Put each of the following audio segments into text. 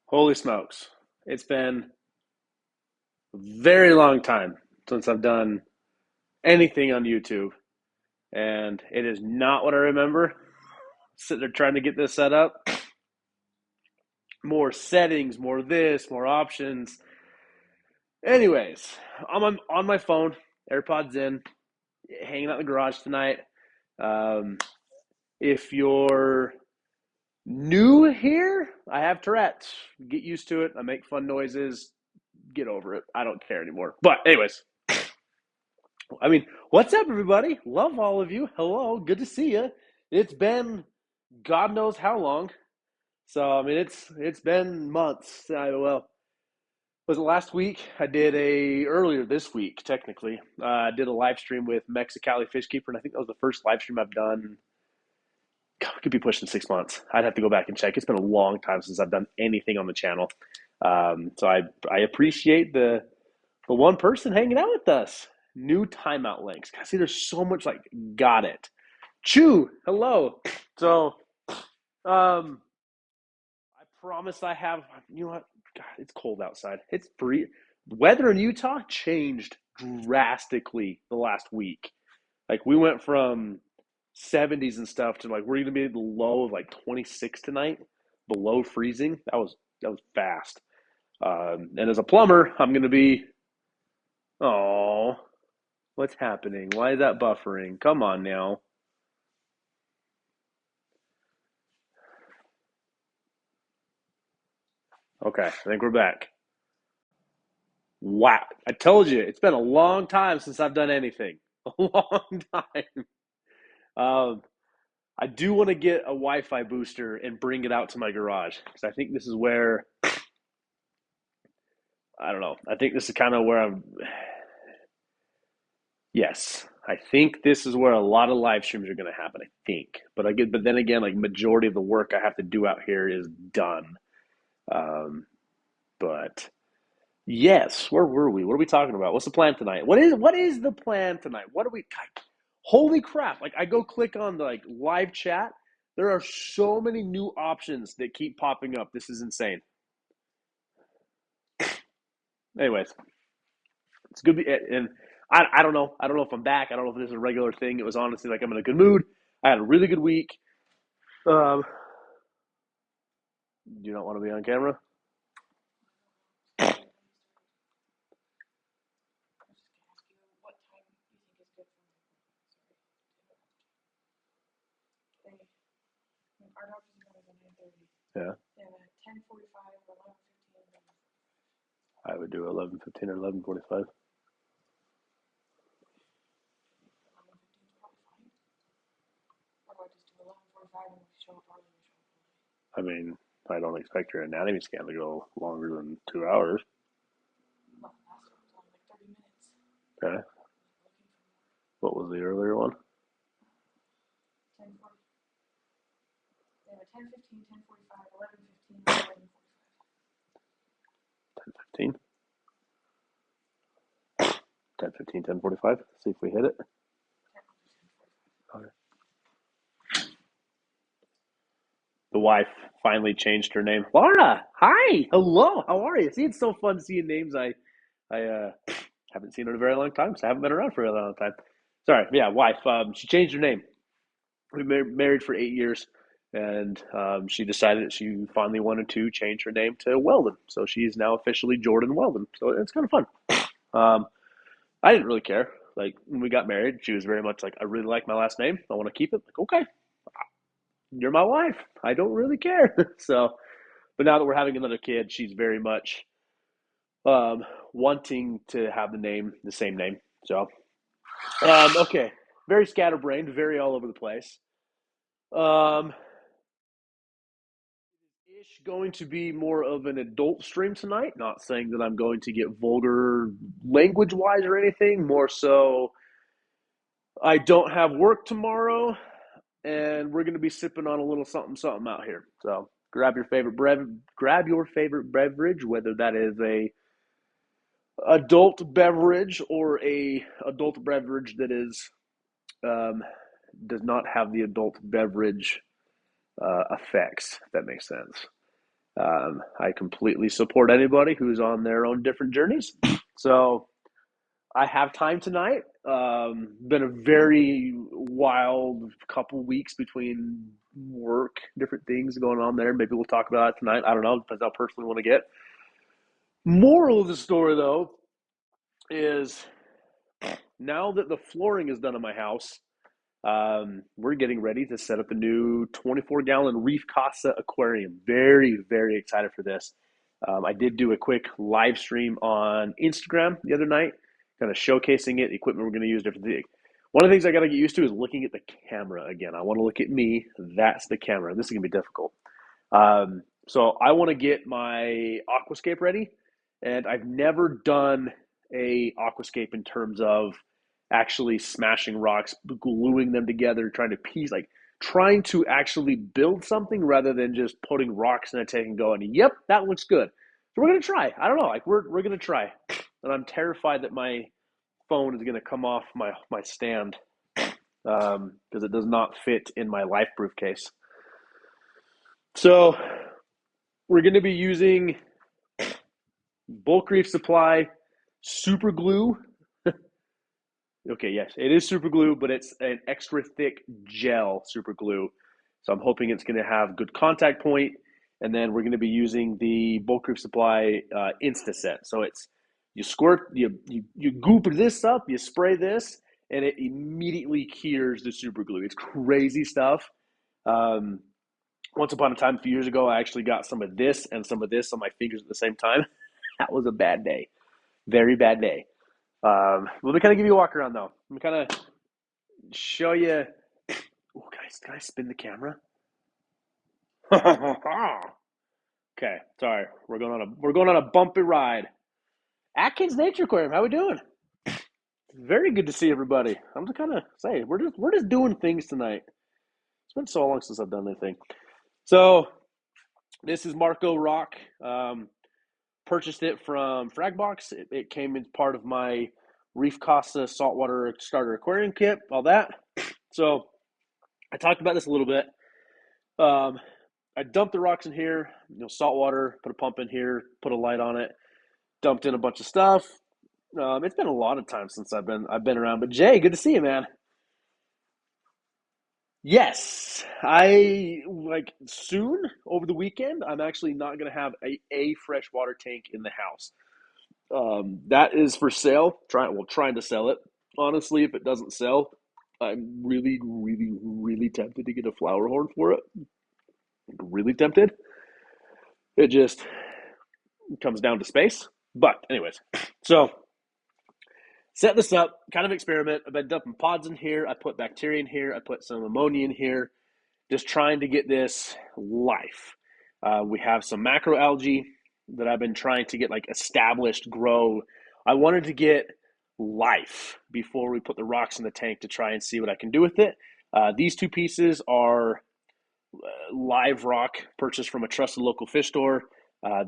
Holy smokes. It's been a very long time since I've done anything on YouTube, and it is not what I remember. Sitting there trying to get this set up. More settings, more this, more options. Anyways, I'm on my phone, AirPods in, hanging out in the garage tonight. Um, if you're new here, I have Tourette's. Get used to it. I make fun noises. Get over it. I don't care anymore. But, anyways, what's up, everybody? Love all of you. Hello, good to see you. It's been God knows how long. So, it's been months. Was it last week? I did earlier this week, technically. I did a live stream with Mexicali Fish Keeper, and I think that was the first live stream I've done. God, it could be pushing 6 months. I'd have to go back and check. It's been a long time since I've done anything on the channel. So I appreciate the one person hanging out with us. New timeout links. I see there's so much got it. Chew, hello. So I promise I have you know what? God, it's cold outside. It's free. Weather in Utah changed drastically the last week. Like we went from 70s and stuff to we're gonna be at the low of 26 tonight, below freezing. That was fast. And as a plumber, I'm gonna be oh, what's happening? Why is that buffering? Come on now. Okay, I think we're back. Wow. I told you, it's been a long time since I've done anything. A long time. Um, I do want to get a Wi Fi booster and bring it out to my garage because I think this is where, I don't know, I think this is kind of where yes, I think this is where a lot of live streams are going to happen, I think. But then again, majority of the work I have to do out here is done. Um, but yes, where were we? What are we talking about? What's the plan tonight? What is the plan tonight? What are we? God, holy crap! I go click on the live chat. There are so many new options that keep popping up. This is insane. Anyways, it's good. And I don't know. I don't know if I'm back. I don't know if this is a regular thing. It was honestly I'm in a good mood. I had a really good week. Um, do you not want to be on camera? Yeah. I would do 11:15 or 11:45. I mean, I don't expect your anatomy scan to go longer than 2 hours. Okay. What was the earlier one? 10:15. 10:15, 10:45. See if we hit it. Okay. The wife finally changed her name. Laura, hi, hello, how are you? See, it's so fun seeing names I haven't seen her in a very long time because I haven't been around for a long time. Sorry, yeah, wife. She changed her name. We married for 8 years, and she decided that she finally wanted to change her name to Weldon. So she's now officially Jordan Weldon. So it's kind of fun. Um, I didn't really care. Like when we got married, she was very much like, I really like my last name. I want to keep it. Like, okay, you're my wife. I don't really care. So, but now that we're having another kid, she's very much um, wanting to have the same name. So, okay, very scatterbrained, very all over the place. Um, ish going to be more of an adult stream tonight. Not saying that I'm going to get vulgar language wise or anything. More so, I don't have work tomorrow, and we're going to be sipping on a little something something out here. So grab your favorite beverage, whether that is a adult beverage or a adult beverage that is um, does not have the adult beverage effects. If that makes sense. I completely support anybody who's on their own different journeys. So I have time tonight. Been a very wild couple weeks between work, different things going on there. Maybe we'll talk about it tonight. I don't know. Depends how personal we want to get. Moral of the story, though, is now that the flooring is done in my house, we're getting ready to set up a new 24-gallon Reef Casa aquarium. Very, very excited for this. I did do a quick live stream on Instagram the other night, kind of showcasing it, the equipment we're going to use, different things. One of the things I got to get used to is looking at the camera again. I want to look at me. That's the camera. This is going to be difficult. So I want to get my aquascape ready, and I've never done a aquascape in terms of actually smashing rocks, gluing them together, trying to actually build something rather than just putting rocks in a tank and going, "Yep, that looks good." So we're gonna try. I don't know, like we're gonna try, and I'm terrified that my phone is gonna come off my stand because it does not fit in my life proof case. So we're gonna be using bulk reef supply super glue. Okay, yes, it is super glue, but it's an extra thick gel super glue. So I'm hoping it's going to have good contact point, and then we're going to be using the Bulk Reef Supply Insta-Set. So it's you squirt, you goop this up, you spray this, and it immediately cures the super glue. It's crazy stuff. Um, Once upon a time, a few years ago, I actually got some of this and some of this on my fingers at the same time. That was a bad day, very bad day. Let me kind of give you a walk around though. Let me kind of show you. Oh, guys, can I spin the camera? Okay, sorry. We're going on a bumpy ride. Atkins Nature Aquarium. How we doing? Very good to see everybody. I'm just kind of saying we're just doing things tonight. It's been so long since I've done anything. So this is Marco Rock. Purchased it from Fragbox. It came as part of my Reef Casa saltwater starter aquarium kit. All that. So I talked about this a little bit. I dumped the rocks in here, salt water, put a pump in here, put a light on it, dumped in a bunch of stuff. It's been a lot of time since I've been around. But Jay, good to see you, man. Yes, I like soon over the weekend. I'm actually not going to have a freshwater tank in the house. That is for sale. Trying to sell it. Honestly, if it doesn't sell, I'm really, really, really tempted to get a flower horn for it. Really tempted. It just comes down to space. But anyways, so set this up, kind of experiment. I've been dumping pods in here. I put bacteria in here. I put some ammonia in here. Just trying to get this life. We have some macroalgae that I've been trying to get like established, grow. I wanted to get life before we put the rocks in the tank to try and see what I can do with it. These two pieces are live rock purchased from a trusted local fish store.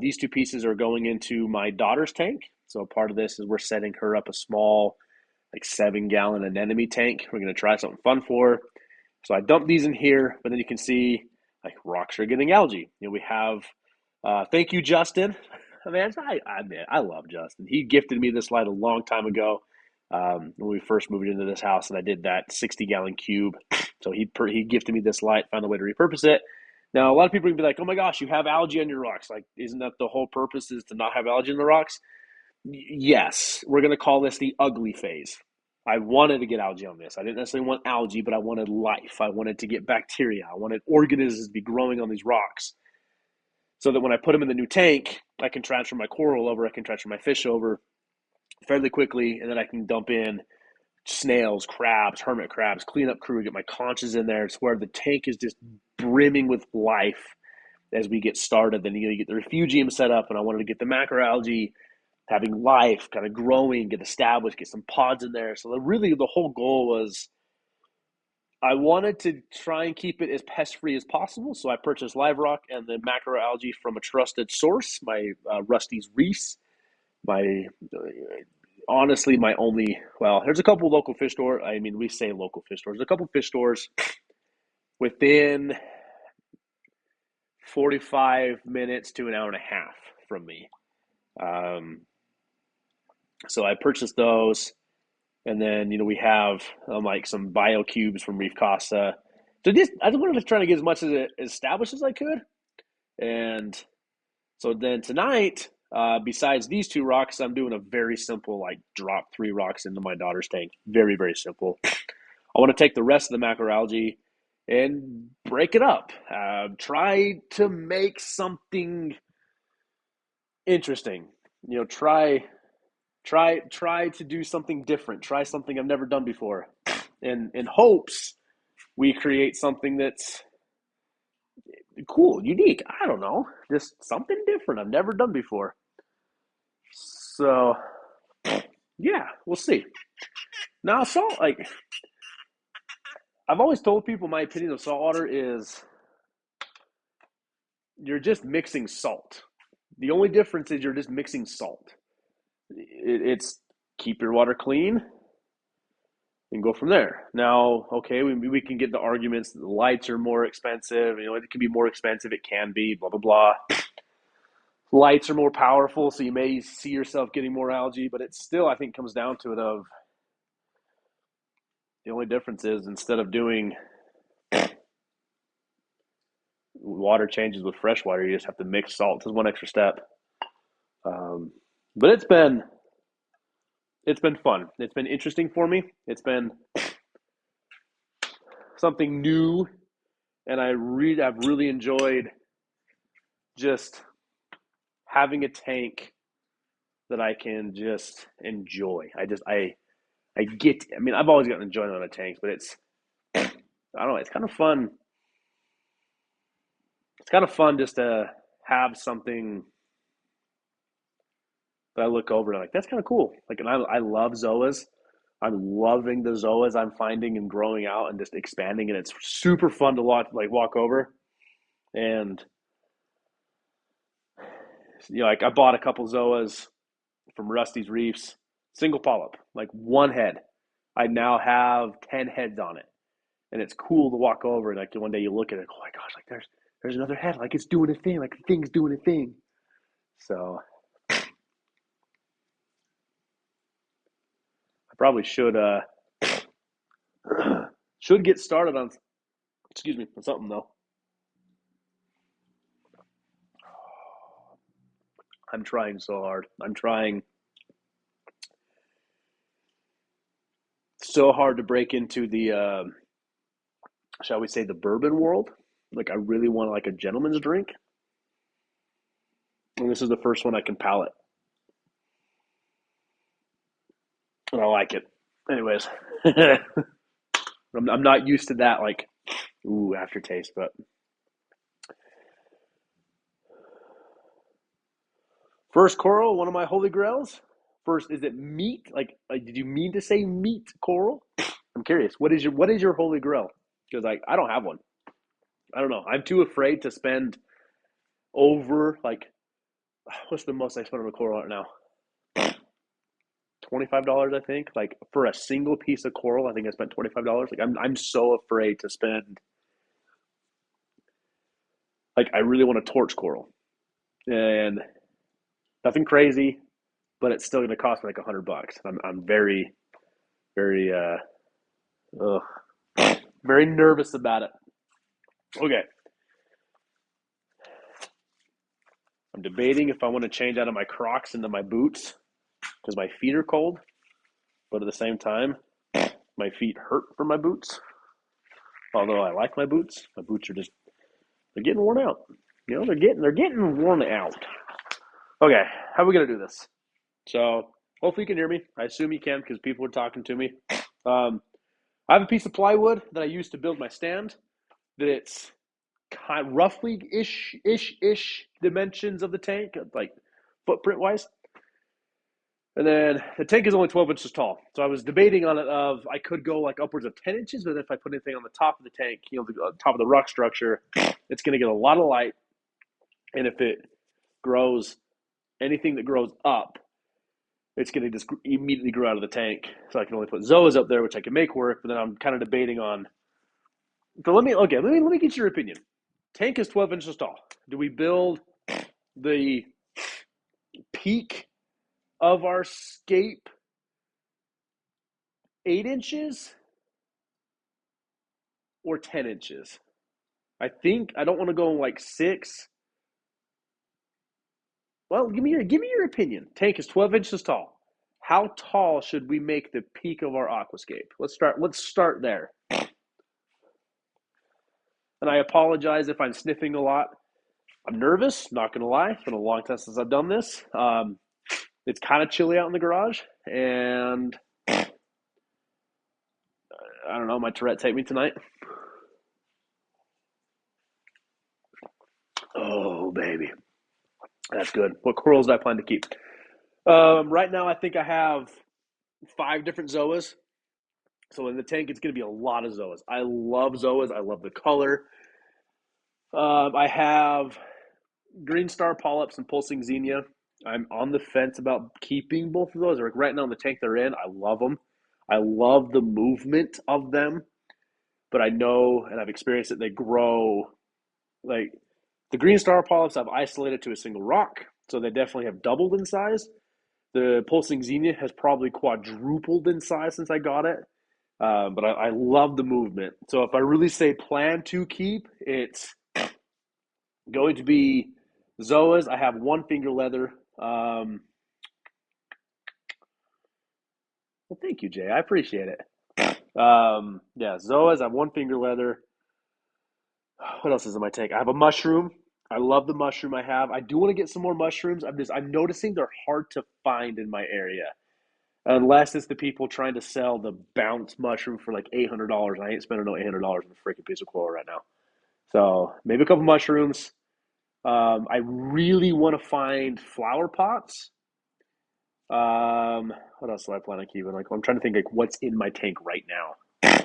These two pieces are going into my daughter's tank. So part of this is we're setting her up a small, like 7-gallon anemone tank. We're going to try something fun for her. So I dumped these in here, but then you can see like rocks are getting algae. We have, thank you, Justin. Man, I love Justin. He gifted me this light a long time ago when we first moved into this house, and I did that 60-gallon cube. So he gifted me this light, found a way to repurpose it. Now, a lot of people can be like, "Oh my gosh, you have algae on your rocks. Like, isn't that the whole purpose is to not have algae in the rocks?" Yes, we're going to call this the ugly phase. I wanted to get algae on this. I didn't necessarily want algae, but I wanted life. I wanted to get bacteria. I wanted organisms to be growing on these rocks so that when I put them in the new tank, I can transfer my coral over, I can transfer my fish over fairly quickly, and then I can dump in snails, crabs, hermit crabs, cleanup crew, get my conches in there. It's where the tank is just brimming with life as we get started. Then you get the refugium set up, and I wanted to get the macroalgae having life, kind of growing, get established, get some pods in there. So really the whole goal was I wanted to try and keep it as pest-free as possible. So I purchased live rock and the macroalgae from a trusted source, my Rusty's Reefs. My honestly, my only, well, there's a couple local fish stores. I mean, we say local fish stores. There's a couple fish stores within 45 minutes to an hour and a half from me. Um, so I purchased those, and then we have like some bio cubes from Reef Casa. So I just wanted to try to get as much as established as I could, and so then tonight, besides these two rocks, I'm doing a very simple like drop 3 rocks into my daughter's tank. Very very simple. I want to take the rest of the macroalgae and break it up. Try to make something interesting. Try to do something different. Try something I've never done before, and in hopes we create something that's cool, unique. I don't know, just something different I've never done before. So yeah, we'll see. Now, salt, like I've always told people, my opinion of saltwater is you're just mixing salt. The only difference is you're just mixing salt. It's keep your water clean and go from there. Now, okay, we can get the arguments that the lights are more expensive. It can be more expensive. It can be, blah, blah, blah. Lights are more powerful, so you may see yourself getting more algae, but it still, I think, comes down to it of the only difference is instead of doing water changes with fresh water, you just have to mix salt. It's one extra step. But it's been fun. It's been interesting for me. It's been something new, and I've really enjoyed just having a tank that I can just enjoy. I've always gotten enjoyment out of tanks, but I don't know, it's kind of fun. It's kind of fun just to have something that I look over and I'm like, that's kind of cool. Like, and I love zoas. I'm loving the zoas I'm finding and growing out and just expanding, and it's super fun to walk over. And like I bought a couple zoas from Rusty's Reefs, single polyp, like one head. I now have 10 heads on it, and it's cool to walk over and like one day you look at it, oh my gosh, like there's another head, like it's doing a thing, like the thing's doing a thing. So I probably should get started on something though. I'm trying so hard. I'm trying so hard to break into the shall we say the bourbon world. Like I really want like a gentleman's drink, and this is the first one I can palate, and I like it. Anyways, I'm not used to that like aftertaste, but first coral, one of my holy grails. First, is it meat? Like did you mean to say meat coral? I'm curious. What is your holy grail? Because like I don't have one. I don't know. I'm too afraid to spend over like what's the most I spent on a coral right now? $25, I think. Like for a single piece of coral, I think I spent $25. Like I'm so afraid to spend. Like I really want to torch coral, and nothing crazy, but it's still going to cost me like $100. I'm very very ugh, very nervous about it. Okay, I'm debating if I want to change out of my Crocs into my boots because my feet are cold, but at the same time, my feet hurt from my boots. Although I like my boots are just they're getting worn out. They're getting worn out. Okay, how are we gonna do this? So hopefully you can hear me. I assume you can because people are talking to me. Um, I have a piece of plywood that I use to build my stand. That it's roughly ish dimensions of the tank, like footprint wise. And then the tank is only 12 inches tall. So I was debating on it of I could go like upwards of 10 inches, but if I put anything on the top of the tank, the top of the rock structure, it's going to get a lot of light. And if it grows, anything that grows up, it's going to just immediately grow out of the tank. So I can only put zoas up there, which I can make work. But then I'm kind of debating on. So let me get your opinion. Tank is 12 inches tall. Do we build the peak of our scape 8 inches or 10 inches? I think I don't want to go like six. Well, give me your opinion. Tank is 12 inches tall. How tall should we make the peak of our aquascape? Let's start there. And I apologize if I'm sniffing a lot. I'm nervous, not gonna lie. It's been a long time since I've done this. It's kind of chilly out in the garage, and I don't know, my Tourette take me tonight. Oh baby, that's good. What corals do I plan to keep? Right now I think I have 5 different zoas. So in the tank, it's going to be a lot of zoas. I love zoas. I love the color. I have green star polyps and pulsing xenia. I'm on the fence about keeping both of those. Like right now in the tank they're in, I love them. I love the movement of them, but I know and I've experienced it. They grow like the green star polyps. I've isolated to a single rock, so they definitely have doubled in size. The pulsing xenia has probably quadrupled in size since I got it. But I love the movement. So if I really say plan to keep, it's going to be Zoas. I have one finger leather. Well, thank you, Jay. I appreciate it. Yeah, Zoas. I have one finger leather. What else is in my tank? I have a mushroom. I love the mushroom I have. I do want to get some more mushrooms. I'm noticing they're hard to find in my area. Unless it's the people trying to sell the bounce mushroom for like $800. I ain't spending no $800 on a freaking piece of coral right now. So maybe a couple mushrooms. I really want to find flower pots. What else do I plan on keeping? Like I'm trying to think like what's in my tank right now.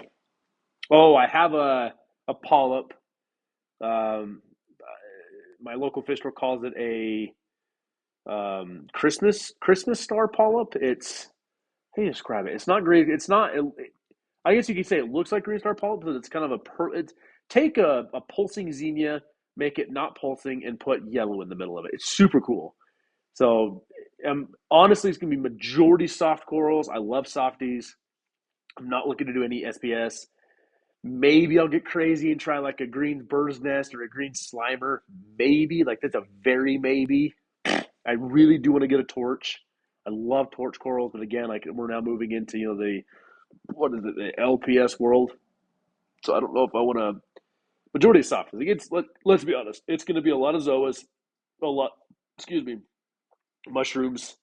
Oh, I have a polyp. Um, my local fish store calls it a Christmas star polyp. It's how do you describe it? It's not green. It's not. I guess you could say it looks like green star polyp, but it's kind of It's take a pulsing xenia, make it not pulsing, and put yellow in the middle of it. It's super cool. So, honestly, it's gonna be majority soft corals. I love softies. I'm not looking to do any SPS. Maybe I'll get crazy and try like a green bird's nest or a green slimer. Maybe like that's a very maybe. I really do want to get a torch. I love torch corals, but again, like we're now moving into the what is it, the LPS world. So I don't know if I want to majority of soft. Like let's be honest, it's going to be a lot of zoas, a lot. Excuse me, mushrooms.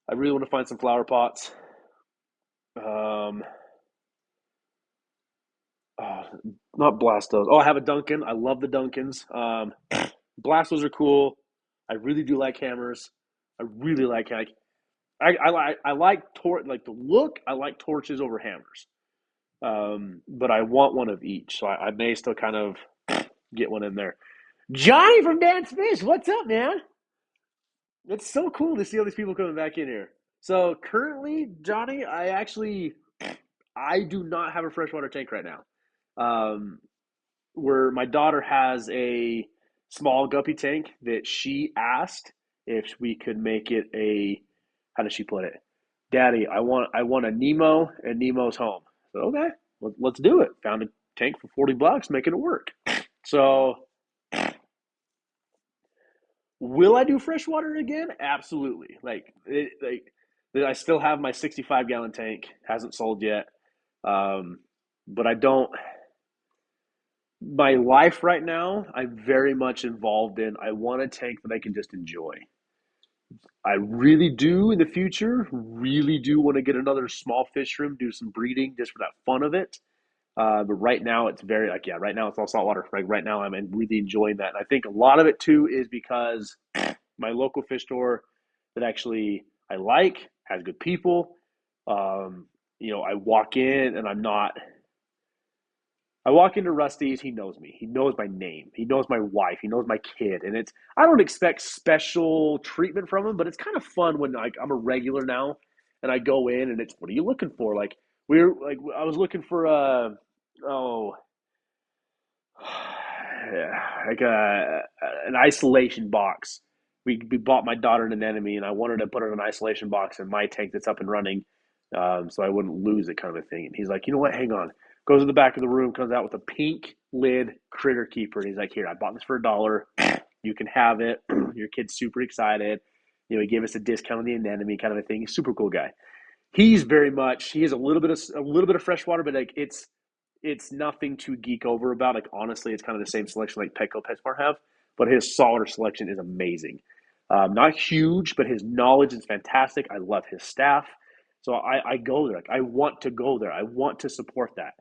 I really want to find some flower pots. Um, oh, not blastos. Oh, I have a Duncan. I love the Duncans. Blastos are cool. I really do like hammers. I really like. I like like the look. I like torches over hammers. But I want one of each, so I may still kind of get one in there. Johnny from Dance Fish, what's up, man? It's so cool to see all these people coming back in here. So currently, Johnny, I do not have a freshwater tank right now. Um, where my daughter has a small guppy tank that she asked if we could make it a how does she put it? Daddy, I want a Nemo and Nemo's home. So okay, let's do it. Found a tank for $40, making it work. So will I do freshwater again? Absolutely. I still have my 65-gallon tank. Hasn't sold yet. Um, but I don't. My life right now, I'm very much involved in. I want a tank that I can just enjoy. I really do in the future. Really do want to get another small fish room, do some breeding just for that fun of it. But right now, it's very like yeah. Right now, it's all saltwater. Right now, I'm really enjoying that. And I think a lot of it too is because my local fish store that actually I like has good people. I walk in and I walk into Rusty's, he knows me. He knows my name. He knows my wife. He knows my kid. And I don't expect special treatment from him, but it's kind of fun when like I'm a regular now and I go in and it's what are you looking for? I was looking for oh like an isolation box. We bought my daughter an anemone, and I wanted to put her in an isolation box in my tank that's up and running, so I wouldn't lose it, kind of a thing. And he's like, you know what? Hang on. Goes to the back of the room, comes out with a pink lid critter keeper, and he's like, here, I bought this for $1. You can have it. Your kid's super excited. You know, he gave us a discount on the anemone, kind of a thing. He's a super cool guy. He's very much. He has a little bit of freshwater, but like it's nothing to geek over about. Like honestly, it's kind of the same selection like Petco PetSmart have, but his saltwater selection is amazing. Not huge, but his knowledge is fantastic. I love his staff, so I go there. Like I want to go there. I want to support that.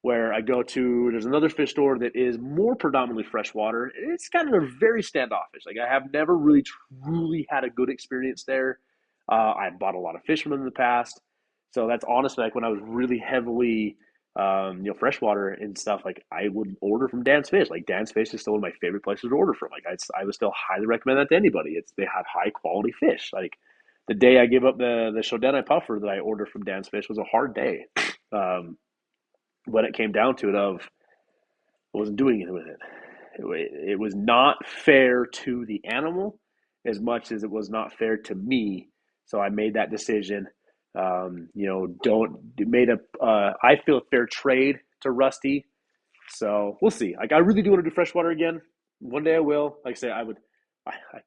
Where I go to, there's another fish store that is more predominantly freshwater. It's kind of very standoffish. Like I have never really truly had a good experience there. I bought a lot of fish from them in the past, so that's honestly like when I was really heavily freshwater and stuff, like I would order from Dan's Fish. Like Dan's Fish is still one of my favorite places to order from. Like I would still highly recommend that to anybody. They have high quality fish. Like the day I gave up the Shodanai puffer that I ordered from Dan's Fish was a hard day. Um, when it came down to it, I wasn't doing it with it. It was not fair to the animal as much as it was not fair to me. So I made that decision. Don't made a I feel a fair trade to Rusty. So we'll see. Like I really do want to do freshwater again. One day I will. Like I say, I would. I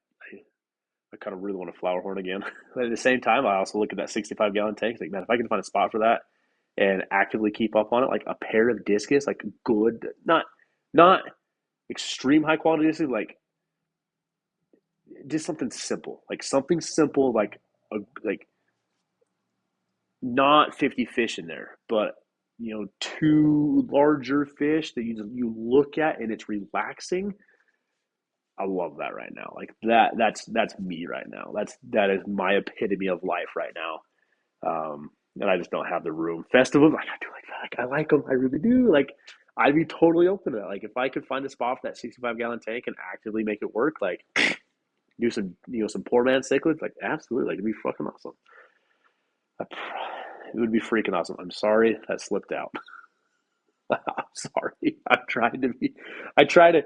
kind of really want a flower horn again. But at the same time, I also look at that 65-gallon tank. Like man, if I can find a spot for that and actively keep up on it, like a pair of discus, like good, not extreme high quality discus, like just something simple, like not 50 fish in there, but two larger fish that you look at and it's relaxing. I love that right now. Like that's me right now. That is my epitome of life right now. And I just don't have the room. Festivals, like I do like that. Like I like them. I really do. Like I'd be totally open to that. Like if I could find a spot for that 65-gallon tank and actively make it work, like do some poor man cichlids, like absolutely, like it'd be fucking awesome. It would be freaking awesome. I'm sorry that slipped out. I'm sorry. I'm trying to be. I try to.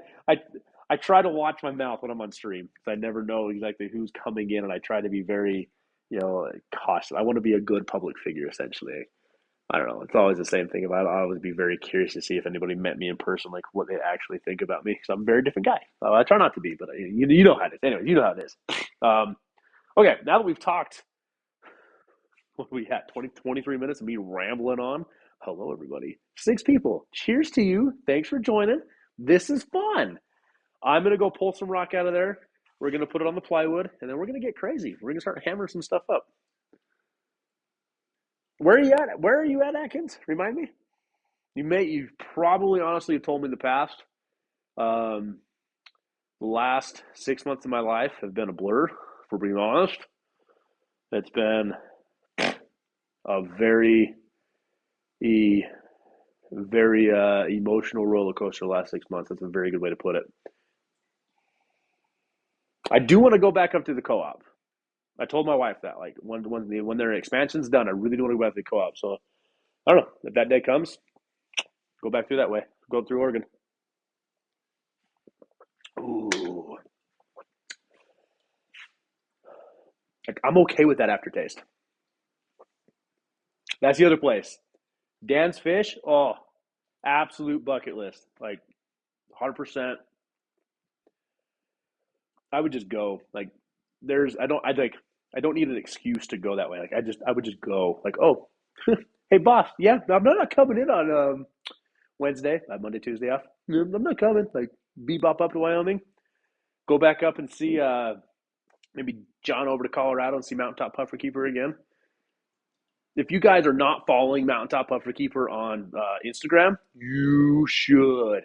I try to watch my mouth when I'm on stream because I never know exactly who's coming in, and I try to be very, cautious. I want to be a good public figure, essentially. I don't know. It's always the same thing about it. I always be very curious to see if anybody met me in person, like what they actually think about me. Because I'm a very different guy. I try not to be, but you know how it is. Anyway, you know how it is. Um, okay, now that we've talked, what we had 23 minutes of me rambling on. Hello, everybody. 6 people. Cheers to you. Thanks for joining. This is fun. I'm going to go pull some rock out of there. We're going to put it on the plywood, and then we're going to get crazy. We're going to start hammering some stuff up. Where are you at? Where are you at, Atkins? Remind me. You've probably honestly have told me in the past. Um, the last 6 months of my life have been a blur, if we're being honest. It's been a e- very emotional roller coaster the last 6 months. That's a very good way to put it. I do want to go back up to the co-op. I told my wife that like when their expansion's done, I really do want to go back to the co-op. So I don't know if that day comes, go back through that way. Go through Oregon. Ooh, like, I'm okay with that aftertaste. That's the other place. Dan's Fish. Oh, absolute bucket list. Like 100%. I would just go. Like there's I don't need an excuse to go that way. Like I would just go. Like, oh, hey boss, yeah, I'm not coming in on Wednesday. I have Monday, Tuesday off. I'm not coming. Like bebop up to Wyoming. Go back up and see maybe John over to Colorado and see Mountaintop Puffer Keeper again. If you guys are not following Mountaintop Puffer Keeper on Instagram, you should.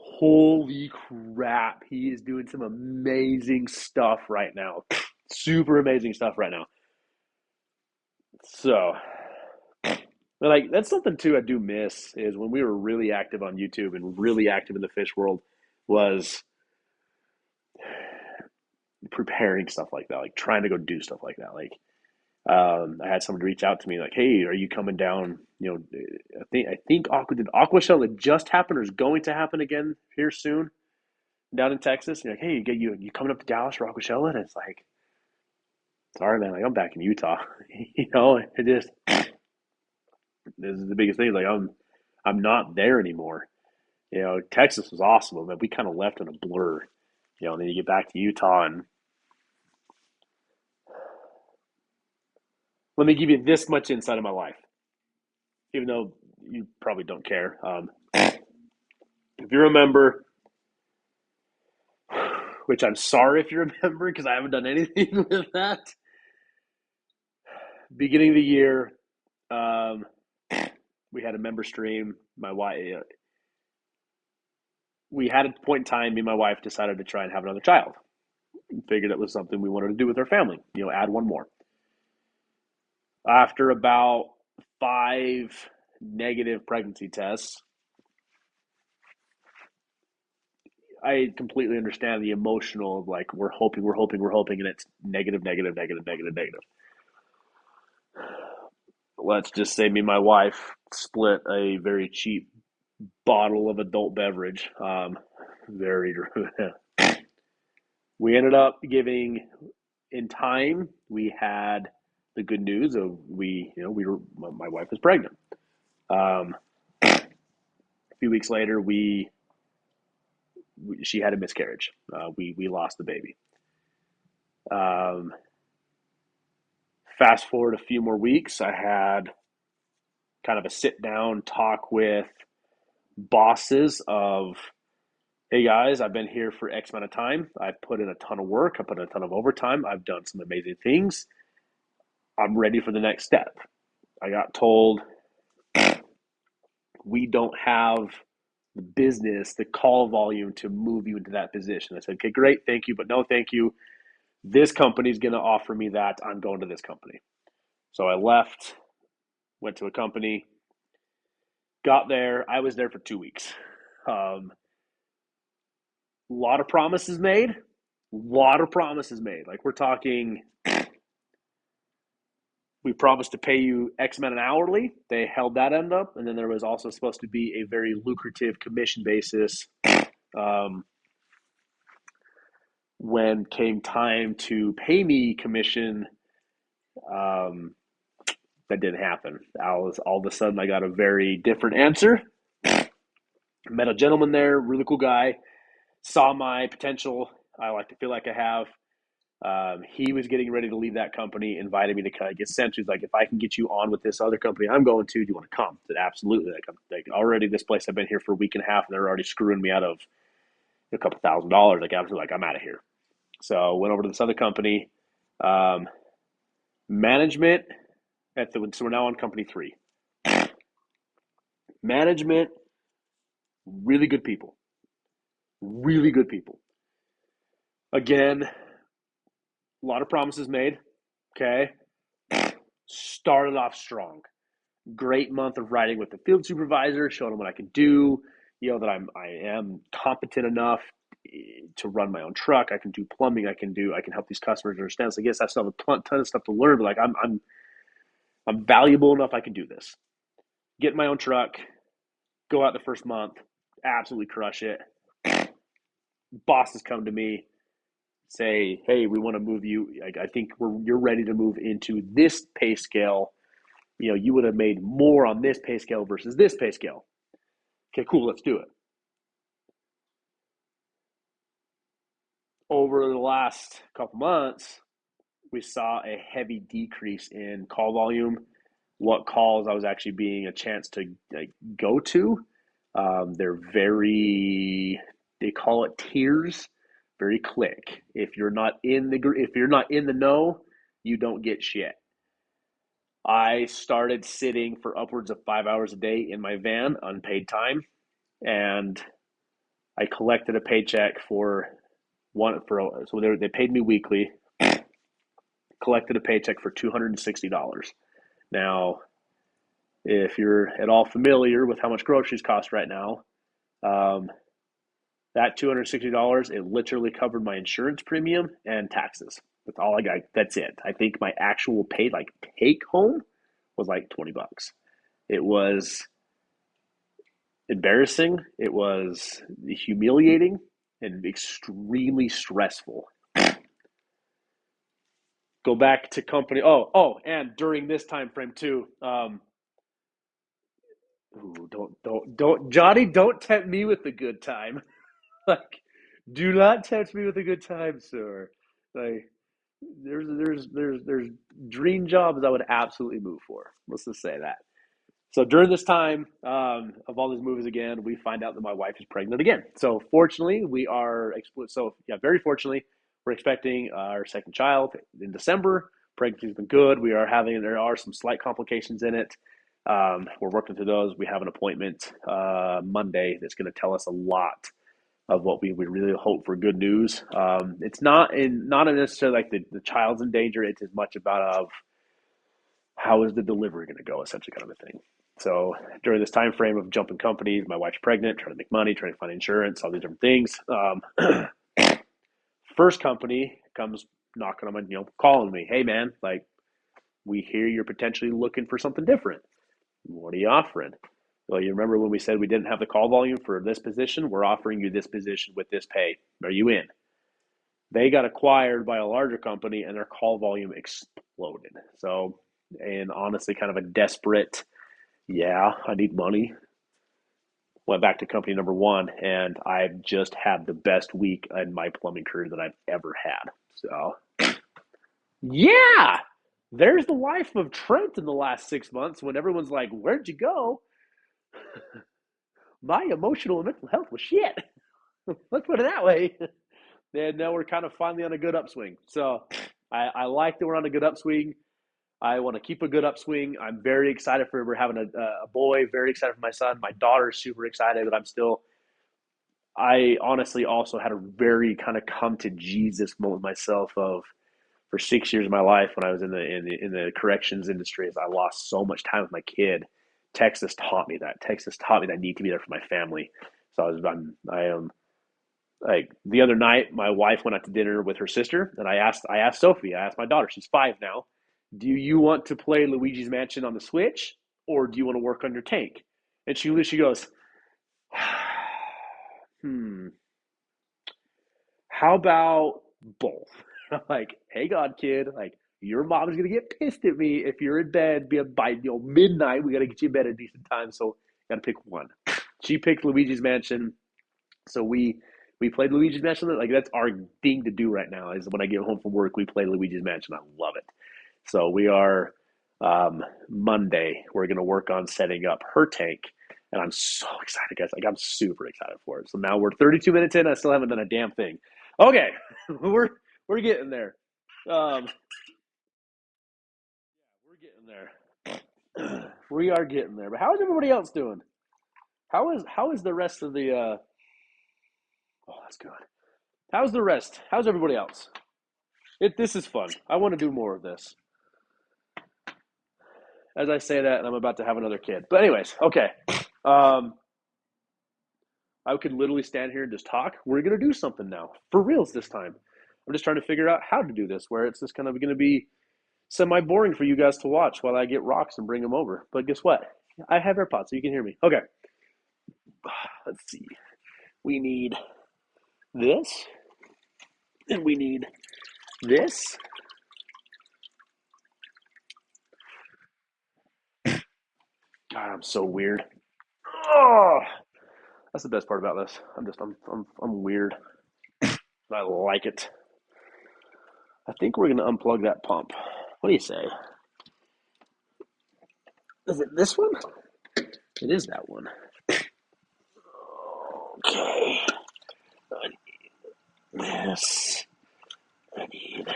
Holy crap. He is doing some amazing stuff right now. Super amazing stuff right now. So, like, that's something too I do miss is when we were really active on YouTube and really active in the fish world was preparing stuff like that, like trying to go do stuff like that. Like, I had someone reach out to me like, "Hey, are you coming down?" I think Aqua Shell had just happened or is going to happen again here soon. down in Texas. And you're like, hey, you coming up to Dallas for Aquashella? And it's like, sorry, man, like I'm back in Utah. It just this is the biggest thing. Like I'm not there anymore. Texas was awesome, but we kind of left in a blur. And then you get back to Utah, and let me give you this much insight of my life, even though you probably don't care. If you remember, which I'm sorry if you remember because I haven't done anything with that. Beginning of the year, um, we had a member stream. My wife, we had a point in time. Me and my wife decided to try and have another child. Figured it was something we wanted to do with our family. Add one more. After about 5 negative pregnancy tests, I completely understand the emotional of like we're hoping, and it's negative, negative, negative, negative, negative. Let's just say me and my wife split a very cheap bottle of adult beverage. Very. We ended up giving in time. We had the good news of my wife was pregnant. A few weeks later, she had a miscarriage. We lost the baby. Um, Fast forward a few more weeks, I had kind of a sit down talk with bosses of, hey guys, I've been here for X amount of time. I've put in a ton of work. I put in a ton of overtime. I've done some amazing things. I'm ready for the next step. I got told we don't have the business, the call volume to move you into that position. I said, okay, great, thank you, but no, thank you. This company's going to offer me that. I'm going to this company. So I left, went to a company, got there. I was there for 2 weeks. A lot of promises made. A lot of promises made. Like we're talking, we promised to pay you X amount an hourly. They held that end up, and then there was also supposed to be a very lucrative commission basis. When came time to pay me commission, um, that didn't happen. All of a sudden I got a very different answer. Met a gentleman there, really cool guy, saw my potential. I like to feel like I have. He was getting ready to leave that company, invited me to kind of get sent to. He's like, if I can get you on with this other company I'm going to, do you want to come? I said, absolutely. Like already this place I've been here for a week and a half, and they're already screwing me out of a couple $1,000s. Like absolutely, like I'm out of here. So went over to this other company. Um, Management so we're now on company 3. Management, really good people. Really good people. Again, a lot of promises made. Okay. Started off strong. Great month of writing with the field supervisor, showing him what I could do, that I am competent enough to run my own truck. I can do plumbing. I can help these customers understand. So I guess I still have a ton of stuff to learn, but like I'm valuable enough. I can do this. Get my own truck, go out the first month, absolutely crush it. Bosses come to me, say, hey, we want to move you. I think you're ready to move into this pay scale. You would have made more on this pay scale versus this pay scale. Okay, cool, let's do it. Over the last couple months, we saw a heavy decrease in call volume. What calls I was actually being a chance to go to. They're they call it tiers, very click. If you're not in the know, you don't get shit. I started sitting for upwards of 5 hours a day in my van, unpaid time, and I collected a paycheck so they paid me weekly. Collected a paycheck for $260. Now, if you're at all familiar with how much groceries cost right now, that $260, it literally covered my insurance premium and taxes. That's all I got. That's it. I think my actual paid take home was like $20. It was embarrassing. It was humiliating. and extremely stressful. Go back to company. And during this time frame too. Don't, Johnny, don't tempt me with the good time. Like, do not tempt me with a good time, sir. Like, there's dream jobs I would absolutely move for. Let's just say that. So during this time of all these movies again, we find out that my wife is pregnant again. So fortunately, we are very fortunately, we're expecting our second child in December. Pregnancy's been good. There are some slight complications in it. We're working through those. We have an appointment Monday that's going to tell us a lot of what we really hope for good news. It's not necessarily like the child's in danger. It's as much about of how is the delivery going to go, essentially, kind of a thing. So during this time frame of jumping companies, my wife's pregnant, trying to make money, trying to find insurance, all these different things. First company comes knocking on my, calling me, hey man, like we hear you're potentially looking for something different. What are you offering? Well, you remember when we said we didn't have the call volume for this position? We're offering you this position with this pay. Are you in? They got acquired by a larger company and their call volume exploded. So, and honestly, kind of a desperate, yeah, I need money. Went back to company number one, and I've just had the best week in my plumbing career that I've ever had. So, yeah, there's the life of Trent in the last 6 months when everyone's like, where'd you go? My emotional and mental health was shit. Let's put it that way. And now we're kind of finally on a good upswing. So I like that we're on a good upswing. I want to keep a good upswing. I'm very excited for we're having a boy. Very excited for my son. My daughter's super excited, but I honestly also had a very kind of come to Jesus moment myself of for 6 years of my life when I was in the corrections industry, as I lost so much time with my kid. Texas taught me that. Texas taught me that I need to be there for my family. So I am like the other night, my wife went out to dinner with her sister, and I asked Sophie, I asked my daughter, she's 5 now, do you want to play Luigi's Mansion on the Switch, or do you want to work on your tank? And she goes, hmm, how about both? I'm like, hey God, kid, like your mom's gonna get pissed at me if you're in bed by midnight. We gotta get you in bed at a decent time, so gotta pick one. She picked Luigi's Mansion, so we played Luigi's Mansion. Like that's our thing to do right now. Is when I get home from work, we play Luigi's Mansion. I love it. So we are Monday. We're gonna work on setting up her tank, and I'm so excited, guys. Like I'm super excited for it. So now we're 32 minutes in. I still haven't done a damn thing. Okay, we're getting there. Um, we're getting there. We are getting there. But how is everybody else doing? How is the rest of the? Oh, that's good. How's the rest? How's everybody else? This is fun. I want to do more of this. As I say that, and I'm about to have another kid. But anyways, okay. Um, I could literally stand here and just talk. We're gonna do something now, for reals this time. I'm just trying to figure out how to do this, where it's just kind of gonna be semi-boring for you guys to watch while I get rocks and bring them over. But guess what? I have AirPods, so you can hear me. Okay. Let's see. We need this, and we need this. God, I'm so weird. Oh, that's the best part about this. I'm weird. I like it. I think we're gonna unplug that pump. What do you say? Is it this one? It is that one. Okay. I need this. I need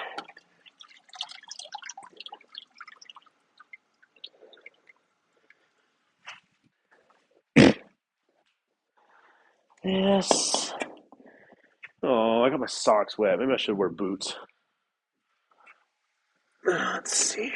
this. Oh, I got my socks wet. Maybe I should wear boots. Let's see here.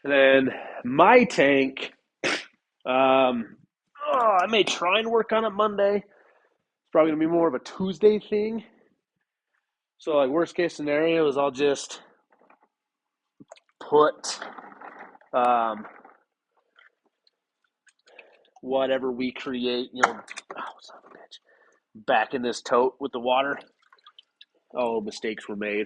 And then my tank. I may try and work on it Monday. It's probably gonna be more of a Tuesday thing. So like worst case scenario is I'll just put um, whatever we create, son of a bitch, back in this tote with the water. Oh, mistakes were made.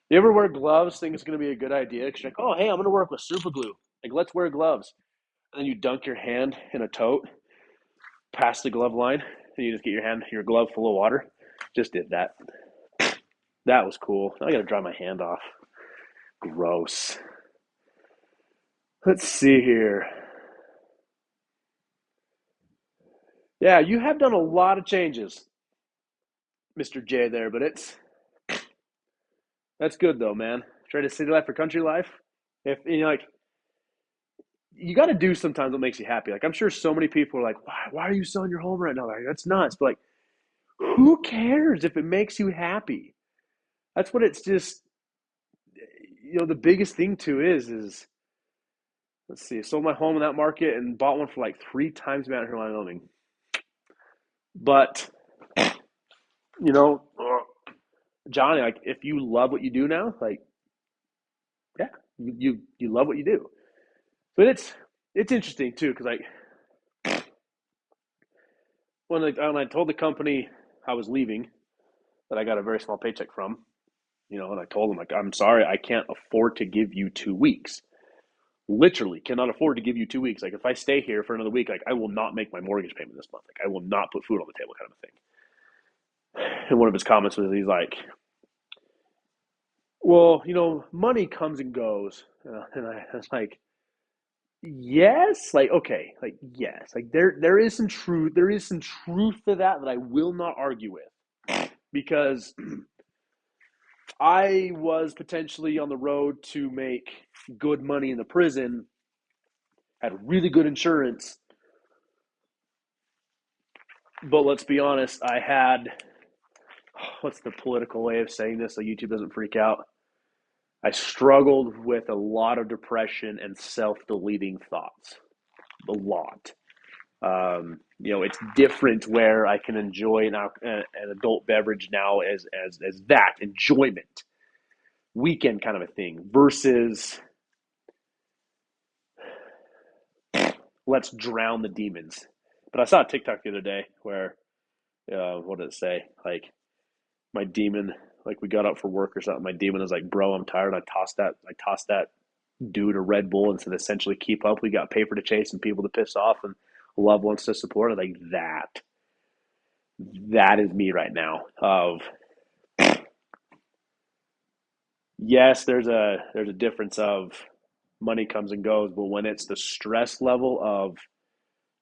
You ever wear gloves? Think it's going to be a good idea? Because you're like, oh, hey, I'm going to work with super glue. Like, let's wear gloves. And then you dunk your hand in a tote, past the glove line, and you just get your glove full of water. Just did that. That was cool. I got to dry my hand off. Gross. Let's see here. Yeah, you have done a lot of changes, Mr. J there, but that's good though, man. Try to city life or country life. If like you got to do sometimes what makes you happy. Like I'm sure so many people are like, why are you selling your home right now? Like that's nuts. But like, who cares if it makes you happy? That's what it's just. The biggest thing too is let's see, I sold my home in that market and bought one for like 3 times the amount here in Wyoming. But you know, Johnny, like if you love what you do now, like yeah, you love what you do. But it's interesting too because like when I told the company I was leaving that I got a very small paycheck from, and I told them like I'm sorry, I can't afford to give you 2 weeks. Literally cannot afford to give you 2 weeks. Like if I stay here for another week, like I will not make my mortgage payment this month. Like I will not put food on the table, kind of a thing. And one of his comments was he's like, well, money comes and goes, and I was like, yes, like okay, like yes, like there is some truth to that I will not argue with because I was potentially on the road to make good money in the prison, had really good insurance, but let's be honest, I had what's the political way of saying this so YouTube doesn't freak out? I struggled with a lot of depression and self-deleting thoughts. A lot. It's different where I can enjoy an adult beverage now as that enjoyment, weekend kind of a thing, versus let's drown the demons. But I saw a TikTok the other day where, what did it say? Like my demon, like we got up for work or something. My demon was like, "Bro, I'm tired." I tossed that dude a Red Bull and said, "Essentially, keep up. We got paper to chase and people to piss off and loved ones to support." Like that. That is me right now. Of yes, there's a difference of money comes and goes, but when it's the stress level of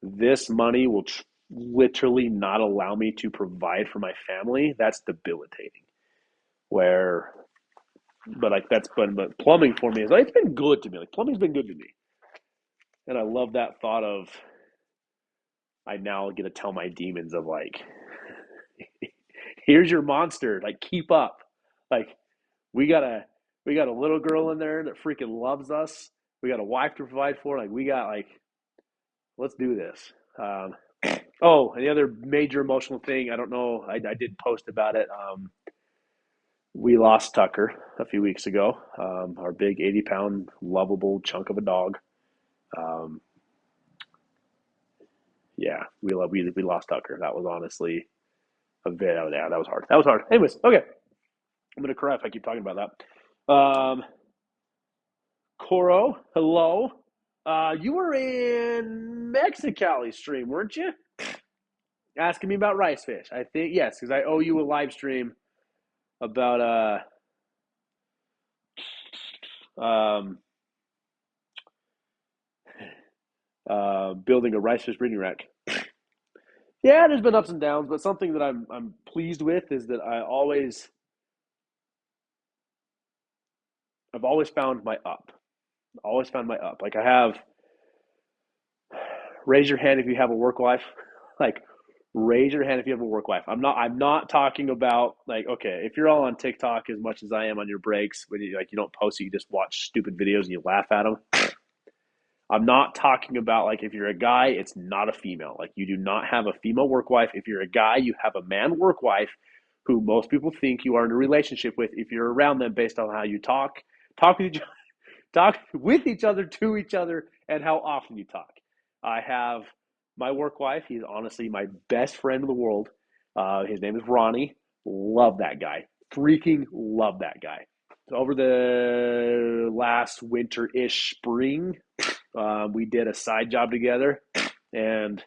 this money will literally not allow me to provide for my family, that's debilitating. Where, but like but plumbing for me is like it's been good to me. Like plumbing's been good to me, and I love that thought of I now get to tell my demons of like, here's your monster. Like keep up. Like we got a we got a little girl in there that freaking loves us. We got a wife to provide for. Like we got like let's do this. Oh, and the other major emotional thing, I don't know, I did post about it. We lost Tucker a few weeks ago, our big 80-pound, lovable chunk of a dog. Um, yeah, we lost Tucker. That was honestly a bit, yeah, that was hard. That was hard. Anyways, okay. I'm going to cry if I keep talking about that. Coro, hello. You were in Mexicali stream, weren't you? Asking me about rice fish. I think yes, because I owe you a live stream about um, building a rice fish breeding rack. Yeah, there's been ups and downs, but something that I'm pleased with is that I've always found my up. Always found my up. Like I have. Raise your hand if you have a work life. Like raise your hand if you have a work life. I'm not talking about like okay, if you're all on TikTok as much as I am on your breaks when you don't post it, you just watch stupid videos and you laugh at them. I'm not talking about like if you're a guy, it's not a female. Like you do not have a female work wife. If you're a guy, you have a man work wife who most people think you are in a relationship with if you're around them based on how you talk with each, talk with each other, to each other, and how often you talk. I have my work wife. He's honestly my best friend in the world. His name is Ronnie. Love that guy. Freaking love that guy. So over the last winter-ish spring, we did a side job together, and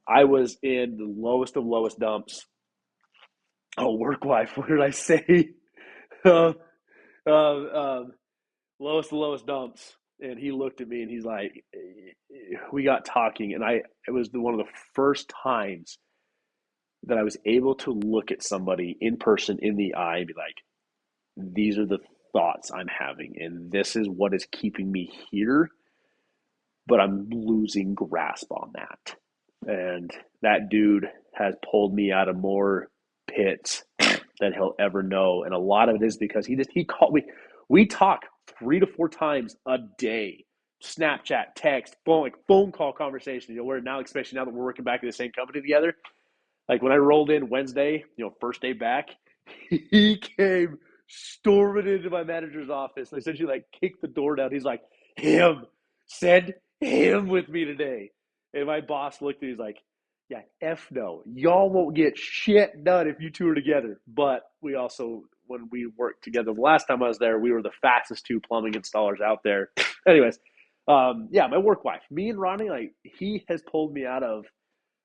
I was in the lowest of lowest dumps. Oh, work wife. What did I say? uh, um, lowest of lowest dumps. And he looked at me and he's like, we got talking, and it was one of the first times that I was able to look at somebody in person in the eye and be like, these are the thoughts I'm having, and this is what is keeping me here, but I'm losing grasp on that. And that dude has pulled me out of more pits than he'll ever know. And a lot of it is because he called me. We talk 3 to 4 times a day. Snapchat, text, phone call conversation. Where now, especially now that we're working back at the same company together, like when I rolled in Wednesday, first day back, he came storming into my manager's office. I essentially like kicked the door down. He's like, send him with me today. And my boss looked at me, he's like, yeah, F no. Y'all won't get shit done if you two are together. But we also, when we worked together the last time I was there, we were the fastest 2 plumbing installers out there. Anyways, yeah, my work wife, me and Ronnie, like he has pulled me out of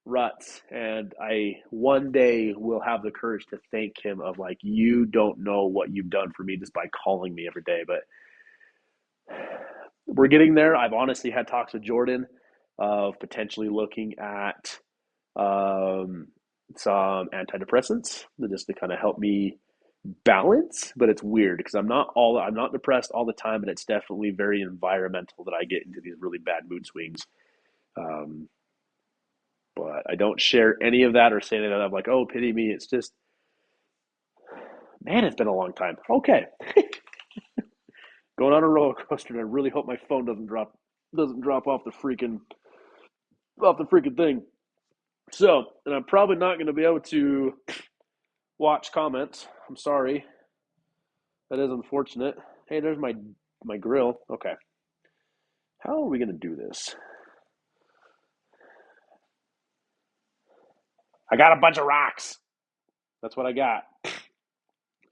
ruts, and I one day will have the courage to thank him of like, you don't know what you've done for me just by calling me every day. But we're getting there. I've honestly had talks with Jordan of potentially looking at some antidepressants just to kind of help me balance. But it's weird because I'm not depressed all the time, and it's definitely very environmental that I get into these really bad mood swings. um, but I don't share any of that or say that I'm like, oh, pity me. It's just, man, it's been a long time. Okay, going on a roller coaster, and I really hope my phone doesn't drop off the freaking thing. So, and I'm probably not going to be able to watch comments. I'm sorry. That is unfortunate. Hey, there's my grill. Okay, how are we going to do this? I got a bunch of rocks. That's what I got.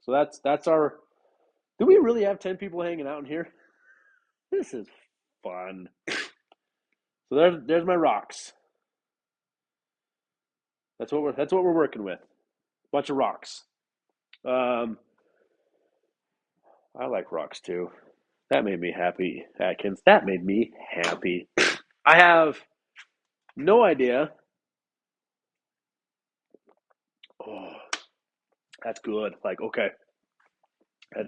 So that's our. Do we really have 10 people hanging out in here? This is fun. So there's my rocks. That's what we're working with. Bunch of rocks. Um, I like rocks too. That made me happy, Atkins. That made me happy. I have no idea. Oh, that's good. Like, okay,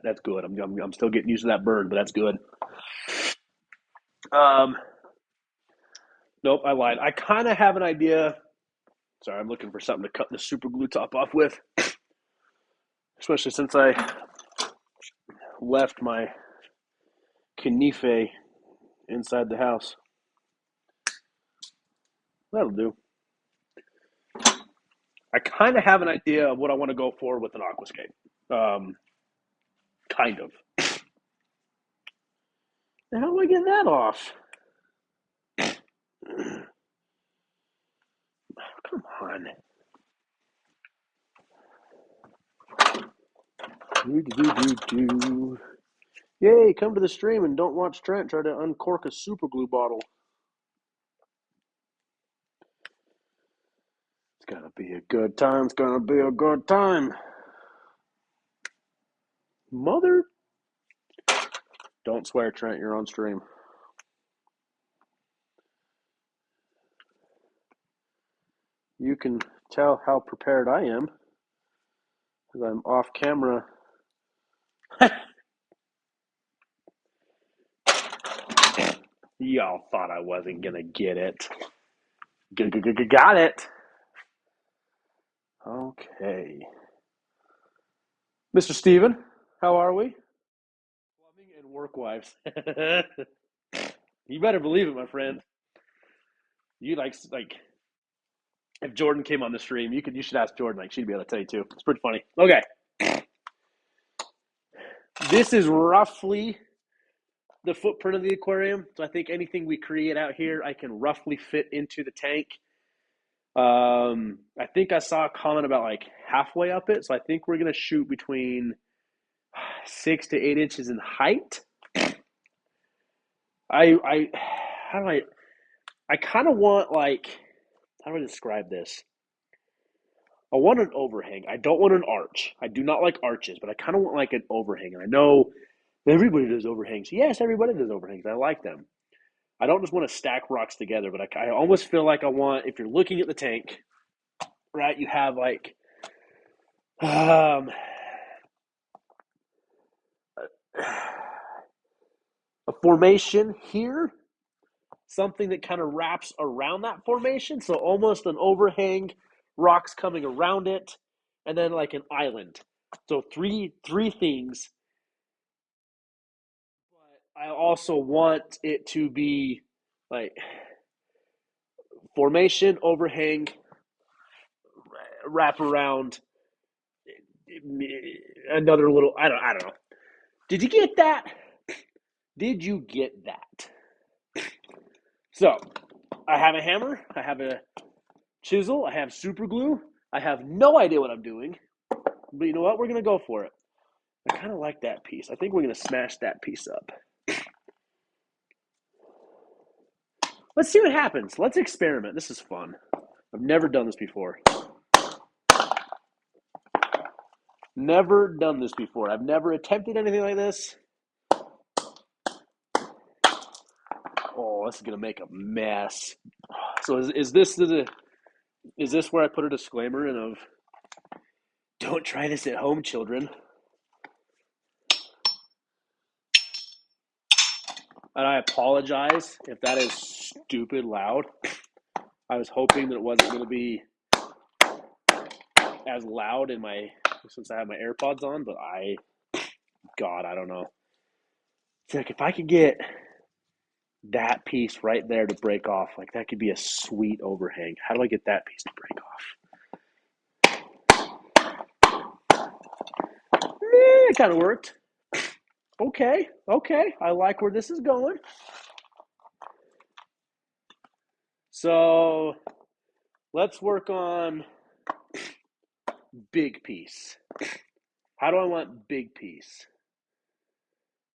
that's good. I'm still getting used to that burn, but that's good. Um, nope, I lied. I kind of have an idea. Sorry, I'm looking for something to cut the super glue top off with, especially since I left my Kanife inside the house. That'll do. I kind of have an idea of what I want to go for with an aquascape. Kind of. How do I get that off? Come on. Yay, come to the stream and don't watch Trent try to uncork a super glue bottle. It's gonna be a good time. It's gonna be a good time. Mother. Don't swear, Trent. You're on stream. You can tell how prepared I am because I'm off camera. Y'all thought I wasn't gonna get it. Got it. Okay. Mr. Steven, how are we? Plumbing and work wives. You better believe it, my friend. You like If Jordan came on the stream, you should ask Jordan. Like she'd be able to tell you too. It's pretty funny. Okay, this is roughly the footprint of the aquarium. So I think anything we create out here, I can roughly fit into the tank. I think I saw a comment about like halfway up it. So I think we're gonna shoot between 6 to 8 inches in height. I how do I kind of want like, how do I describe this? I want an overhang. I don't want an arch. I do not like arches, but I kind of want like an overhang. And I know everybody does overhangs. Yes, everybody does overhangs. I like them. I don't just want to stack rocks together, but I almost feel like I want, if you're looking at the tank, right, you have like um, a formation here, something that kind of wraps around that formation. So almost an overhang, rocks coming around it, and then like an island. So three things. But I also want it to be like formation, overhang, wrap around, another little. I don't know. Did you get that? Did you get that? So I have a hammer. I have a chisel. I have super glue. I have no idea what I'm doing, but you know what? We're gonna go for it. I kind of like that piece. I think we're gonna smash that piece up. Let's see what happens. Let's experiment. This is fun. I've never done this before. Never done this before. I've never attempted anything like this. Oh, this is gonna make a mess. So is this where I put a disclaimer in of don't try this at home, children? And I apologize if that is stupid loud. I was hoping that it wasn't going to be as loud in since I have my AirPods on, but God, I don't know. It's like if I could get that piece right there to break off, like that could be a sweet overhang. How do I get that piece to break off? It kind of worked. Okay. I like where this is going. So let's work on big piece. How do I want big piece?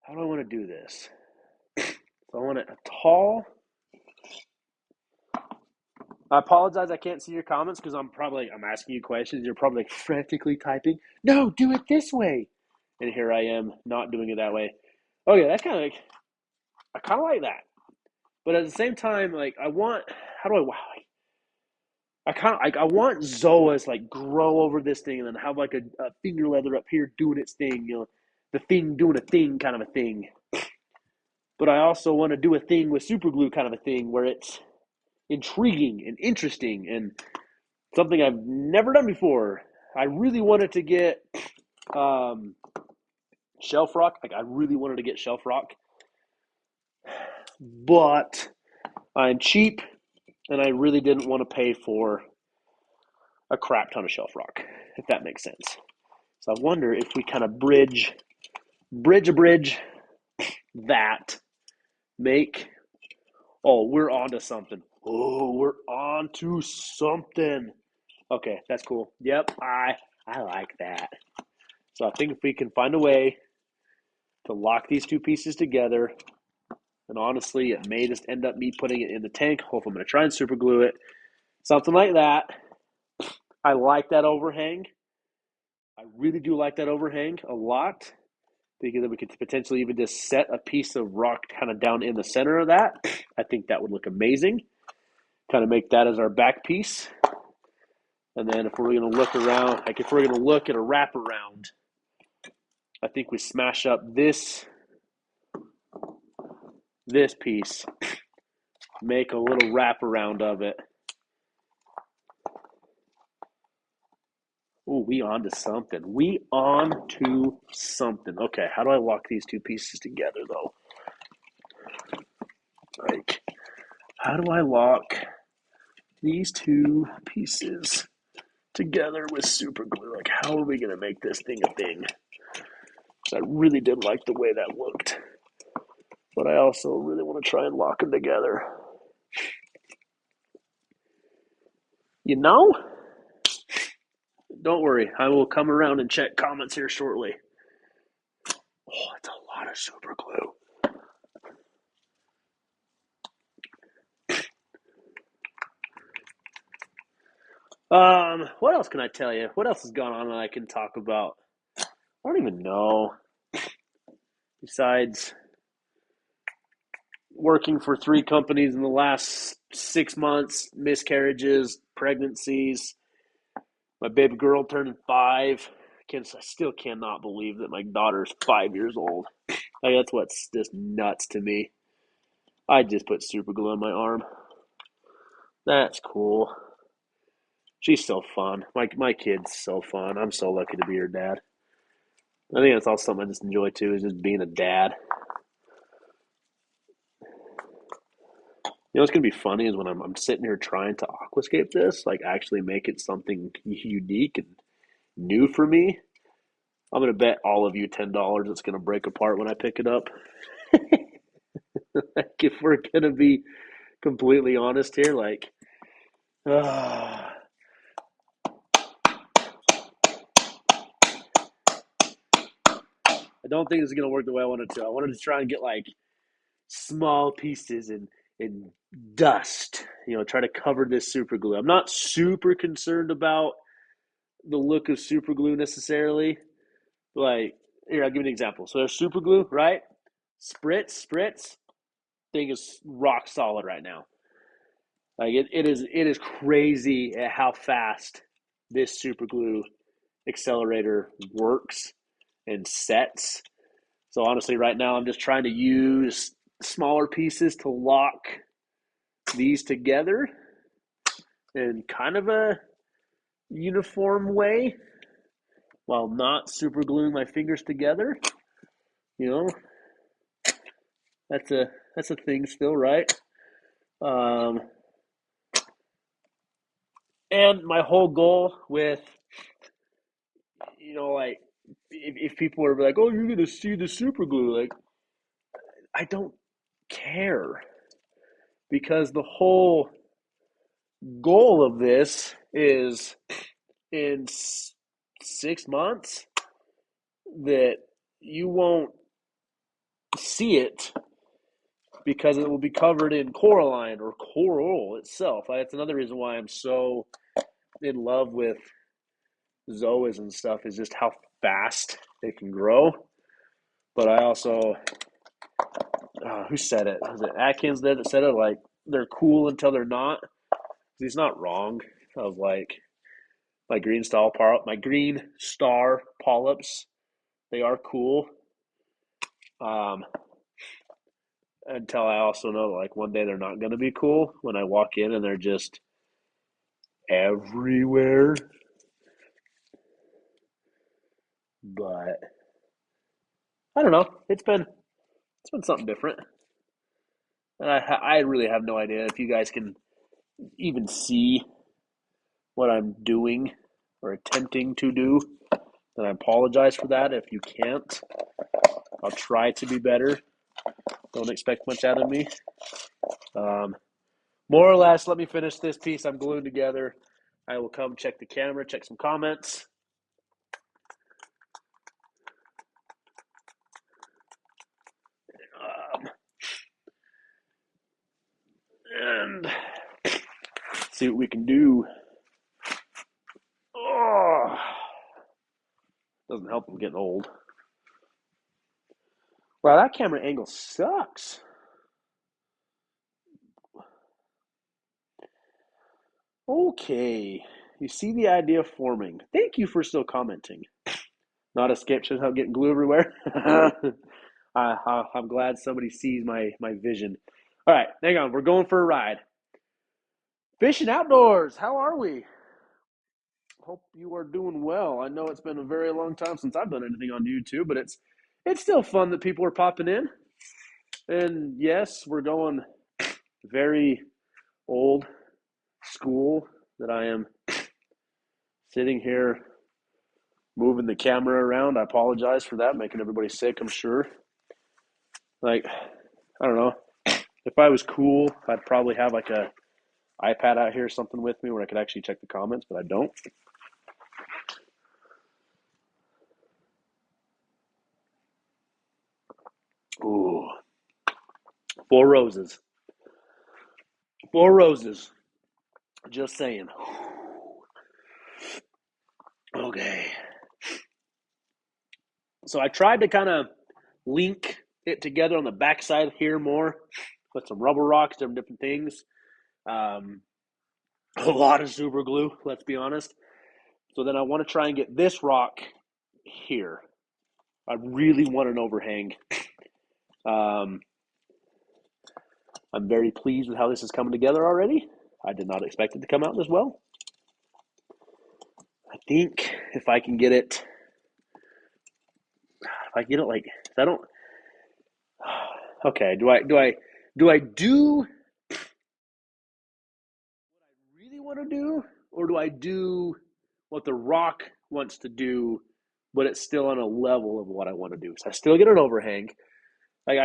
How do I want to do this? So I want it tall. I apologize, I can't see your comments because I'm asking you questions. You're probably like frantically typing. No, do it this way. And here I am not doing it that way. Okay, that's kind of like, I kind of like that. But at the same time, like how do I want Zoas like grow over this thing and then have like a finger leather up here doing its thing, the thing doing a thing kind of a thing. But I also want to do a thing with super glue kind of a thing where it's intriguing and interesting and something I've never done before. I really wanted to get shelf rock. Like I really wanted to get shelf rock, but I'm cheap and I really didn't want to pay for a crap ton of shelf rock, if that makes sense. So I wonder if we kind of bridge that, we're onto something. Oh, we're onto something. Okay, that's cool. Yep, I like that. So I think if we can find a way to lock these two pieces together, and honestly, it may just end up me putting it in the tank. Hopefully I'm going to try and super glue it. Something like that. I like that overhang. I really do like that overhang a lot because we could potentially even just set a piece of rock kind of down in the center of that. I think that would look amazing. Kind of make that as our back piece. And then if we're going to look around, like if we're going to look at a wraparound, I think we smash up this piece, make a little wraparound of it. Oh, we on to something. Okay, how do I lock these two pieces together, though? Like, how do I lock these two pieces together with super glue. Like, how are we going to make this thing a thing? Because I really did like the way that looked. But I also really want to try and lock them together. You know? Don't worry. I will come around and check comments here shortly. Oh, it's a lot of super glue. What else can I tell you? What else has gone on that I can talk about? I don't even know. Besides working for 3 companies in the last 6 months, miscarriages, pregnancies, my baby girl turning 5. I still cannot believe that my daughter's 5 years old. Like, that's what's just nuts to me. I just put super glue on my arm. That's cool. She's so fun. My kid's so fun. I'm so lucky to be her dad. I think that's also something I just enjoy too, is just being a dad. You know what's gonna be funny is when I'm sitting here trying to aquascape this, like actually make it something unique and new for me. I'm gonna bet all of you $10 it's gonna break apart when I pick it up. Like, if we're gonna be completely honest here, like, uh, I don't think it's gonna work the way I wanted to. I wanted to try and get like small pieces and dust, try to cover this super glue. I'm not super concerned about the look of super glue necessarily. Like, here, I'll give you an example. So there's super glue, right? Spritz, thing is rock solid right now. Like, it is crazy at how fast this super glue accelerator works and sets. So honestly, right now I'm just trying to use smaller pieces to lock these together in kind of a uniform way while not super gluing my fingers together. You know, that's a thing still, right? Um, and my whole goal with, like, if people are like, "Oh, you're gonna see the super glue," like, I don't care, because the whole goal of this is in 6 months that you won't see it because it will be covered in coralline or coral itself. That's another reason why I'm so in love with zoas and stuff, is just how fast they can grow. But I also, who said it? Was it Atkins that said it? Like, they're cool until they're not. He's not wrong. Of like, my green star polyps, they are cool. Um, until I also know, like, one day they're not going to be cool when I walk in and they're just everywhere. But I don't know. It's been something different, and I really have no idea if you guys can even see what I'm doing or attempting to do. And I apologize for that if you can't. I'll try to be better. Don't expect much out of me. Um, More or less, let me finish this piece I'm gluing together. I will come check the camera, check some comments. Um, and see what we can do. Oh, doesn't help I'm getting old. Wow, that camera angle sucks. Okay, you see the idea forming. Thank you for still commenting. Not a skip, shows how getting glue everywhere. I'm glad somebody sees my vision. All right, hang on. We're going for a ride. Fishing outdoors. How are we? Hope you are doing well. I know it's been a very long time since I've done anything on YouTube, but it's still fun that people are popping in. And yes, we're going very old school that I am sitting here moving the camera around. I apologize for that, making everybody sick, I'm sure. Like, I don't know. If I was cool, I'd probably have like a iPad out here or something with me where I could actually check the comments, but I don't. Ooh, four roses. Four roses. Just saying. Okay. So I tried to kind of link it together on the backside here more with some rubber rocks, different things. Um, a lot of super glue, let's be honest. So then I want to try and get this rock here. I really want an overhang. Um, I'm very pleased with how this is coming together already. I did not expect it to come out this well. I think if I can get it, like, I don't. Okay, do I do really want to do, or do I do what the rock wants to do, but it's still on a level of what I want to do? So I still get an overhang. Like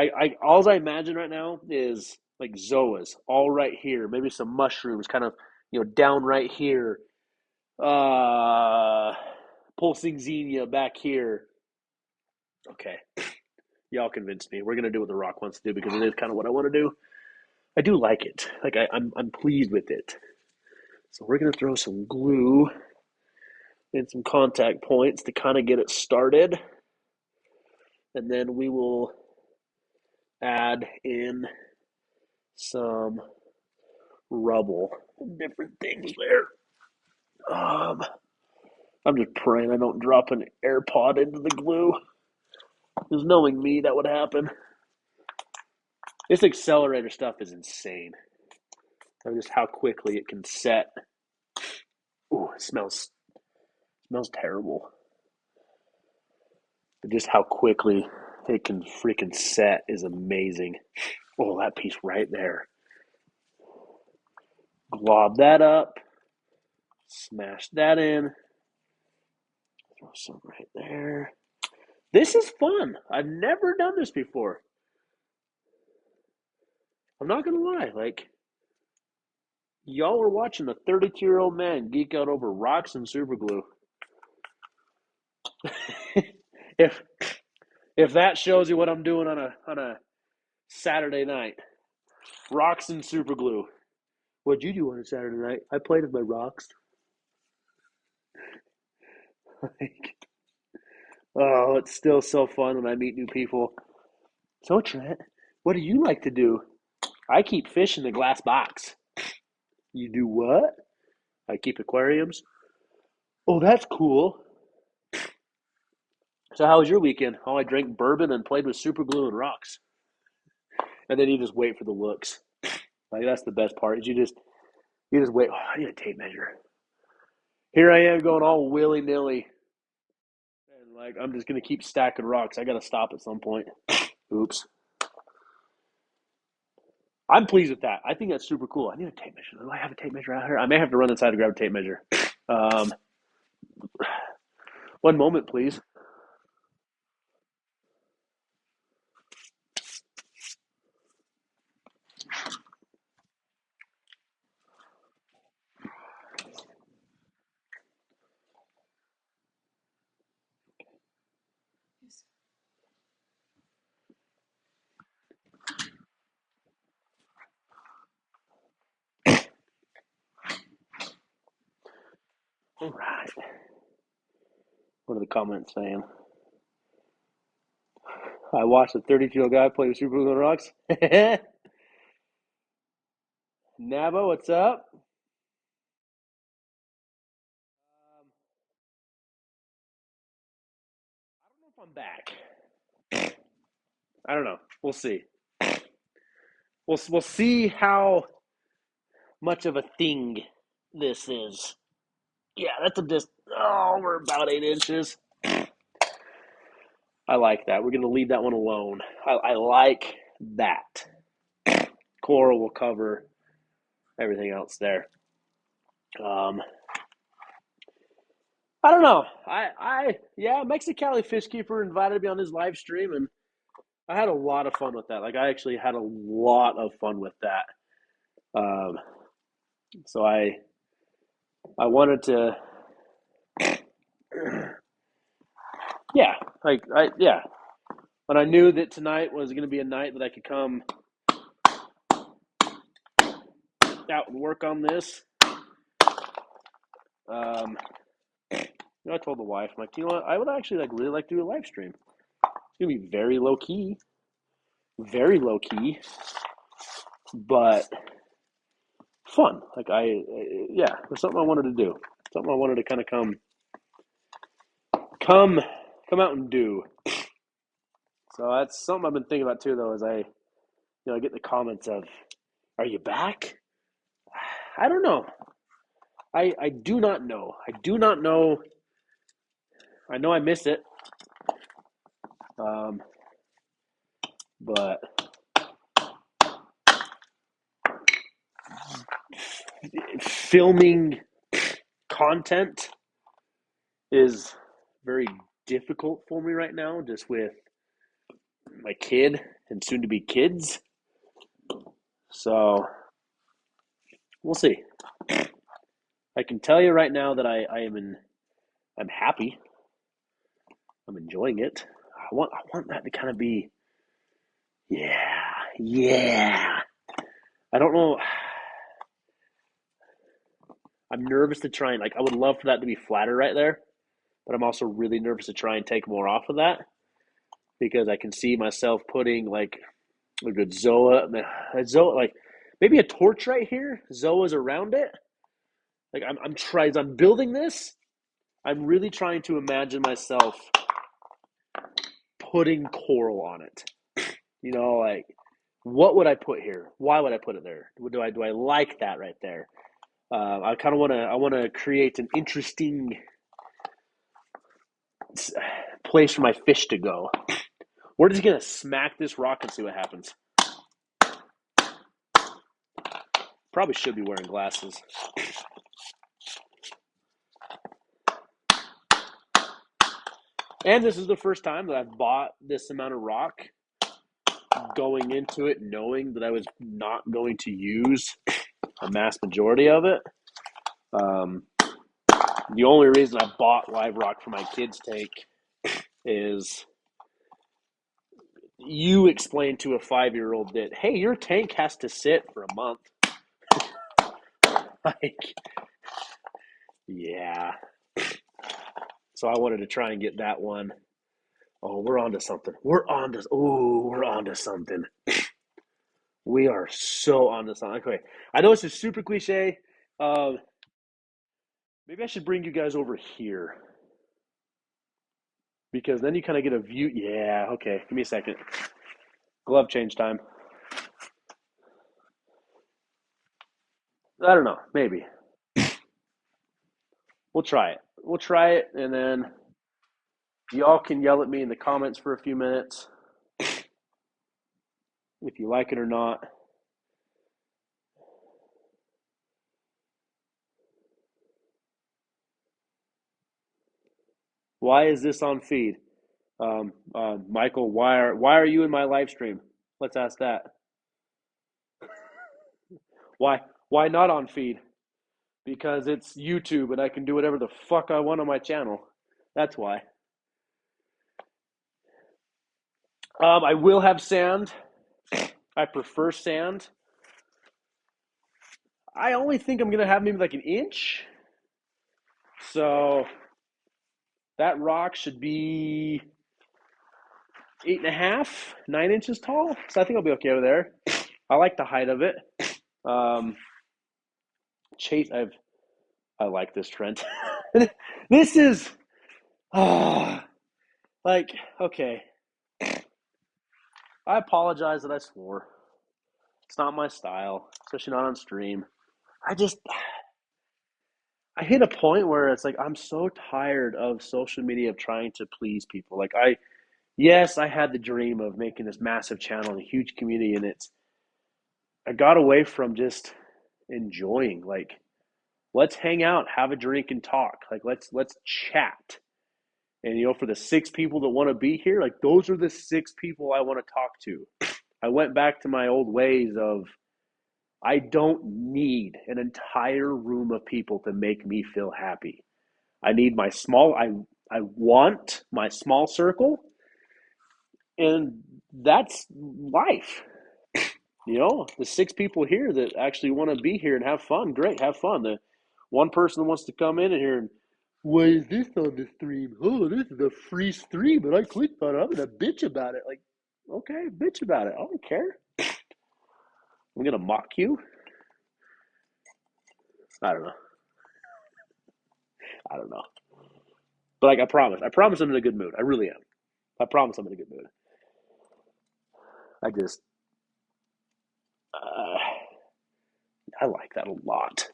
all I imagine right now is like zoas all right here, maybe some mushrooms, kind of down right here. Pulsing xenia back here. Okay, y'all convinced me. We're gonna do what the rock wants to do because it is kind of what I want to do. I do like it. Like I'm pleased with it. So we're gonna throw some glue and some contact points to kind of get it started, and then we will add in some rubble and different things there. I'm just praying I don't drop an AirPod into the glue. Because knowing me, that would happen. This accelerator stuff is insane. Just how quickly it can set. Ooh, it smells terrible. But just how quickly it can freaking set is amazing. Oh, that piece right there. Glob that up. Smash that in. Throw some right there. This is fun. I've never done this before. I'm not gonna lie. Like, y'all were watching a 32-year-old man geek out over rocks and super glue. if if that shows you what I'm doing on a Saturday night, rocks and super glue. What'd you do on a Saturday night? I played with my rocks. Oh, it's still so fun when I meet new people. So Trent, what do you like to do? I keep fish in the glass box. You do what? I keep aquariums. Oh, that's cool. So how was your weekend? Oh, I drank bourbon and played with super glue and rocks. And then you just wait for the looks. Like that's the best part. Is you just wait. Oh, I need a tape measure. Here I am going all willy nilly, and like I'm just gonna keep stacking rocks. I gotta stop at some point. Oops. I'm pleased with that. I think that's super cool. I need a tape measure. Do I have a tape measure out here? I may have to run inside to grab a tape measure. Um, one moment, please. All right. What are the comments saying? I watched a 32-year-old guy play with super glue and rocks. Nabo, what's up? I don't know if I'm back. I don't know. We'll see. We'll see how much of a thing this is. Yeah, that's just we're about 8 inches. I like that. We're gonna leave that one alone. I like that. Coral will cover everything else there. Um, I don't know. Yeah, Mexicali Fish Keeper invited me on his live stream, and I had a lot of fun with that. Like, I actually had a lot of fun with that. Um, so I wanted to, yeah, yeah. When I knew that tonight was going to be a night that I could come out and work on this, um, I told the wife, I'm like, you know what? I would actually really like to do a live stream. It's gonna be very low key, but fun. Like yeah, it was something I wanted to do. Something I wanted to kind of come, come out and do. So that's something I've been thinking about too, though. As I get the comments of, "Are you back?" I don't know. I do not know. I do not know. I know I miss it. Um, but filming content is very difficult for me right now, just with my kid and soon to be kids. So we'll see. I can tell you right now that I'm happy. I'm enjoying it. I want that to kind of be, yeah, yeah. I don't know. I'm nervous to try and, like, I would love for that to be flatter right there, but I'm also really nervous to try and take more off of that because I can see myself putting like a good like maybe a torch right here. Zoa's around it. Like I'm trying. As I'm building this, I'm really trying to imagine myself putting coral on it. Like, what would I put here? Why would I put it there? Do I like that right there? I kind of want to create an interesting place for my fish to go. We're just gonna smack this rock and see what happens. Probably should be wearing glasses. And this is the first time that I've bought this amount of rock, going into it knowing that I was not going to use a mass majority of it. The only reason I bought live rock for my kids' tank is you explained to a 5-year-old that, hey, your tank has to sit for a month. Like, yeah. So I wanted to try and get that one. Oh, we're on to something. We're on to something. We are so on to something. Okay. I know this is super cliche. Um, Maybe I should bring you guys over here because then you kind of get a view. Yeah, okay. Give me a second. Glove change time. I don't know. Maybe. We'll try it. We'll try it, and then y'all can yell at me in the comments for a few minutes if you like it or not. Why is this on feed? Michael, why are you in my live stream? Let's ask that. Why not on feed? Because it's YouTube and I can do whatever the fuck I want on my channel. That's why. I will have sand. I prefer sand. I only think I'm gonna have maybe like an inch. So that rock should be 8.5, 9 inches tall. So I think I'll be okay over there. I like the height of it. Um, Chase, I like this Trent. This is like, okay. I apologize that I swore. It's not my style, especially not on stream. I hit a point where it's like I'm so tired of social media, of trying to please people. Like, yes, I had the dream of making this massive channel and a huge community, and I got away from just enjoying. Like, let's hang out, have a drink, and talk. Like let's chat. And for the 6 people that want to be here, like those are the 6 people I want to talk to. I went back to my old ways of I don't need an entire room of people to make me feel happy. I need my small I want my small circle, and that's life. The 6 people here that actually want to be here and have fun, great, have fun. The one person that wants to come in here and why is this on the stream? Oh, this is a free stream, and I clicked on it. I'm gonna bitch about it. Like, okay, bitch about it. I don't care. I'm gonna mock you. I don't know. I don't know. But like, I promise I'm in a good mood. I really am. I promise I'm in a good mood. I just, uh, I like that a lot.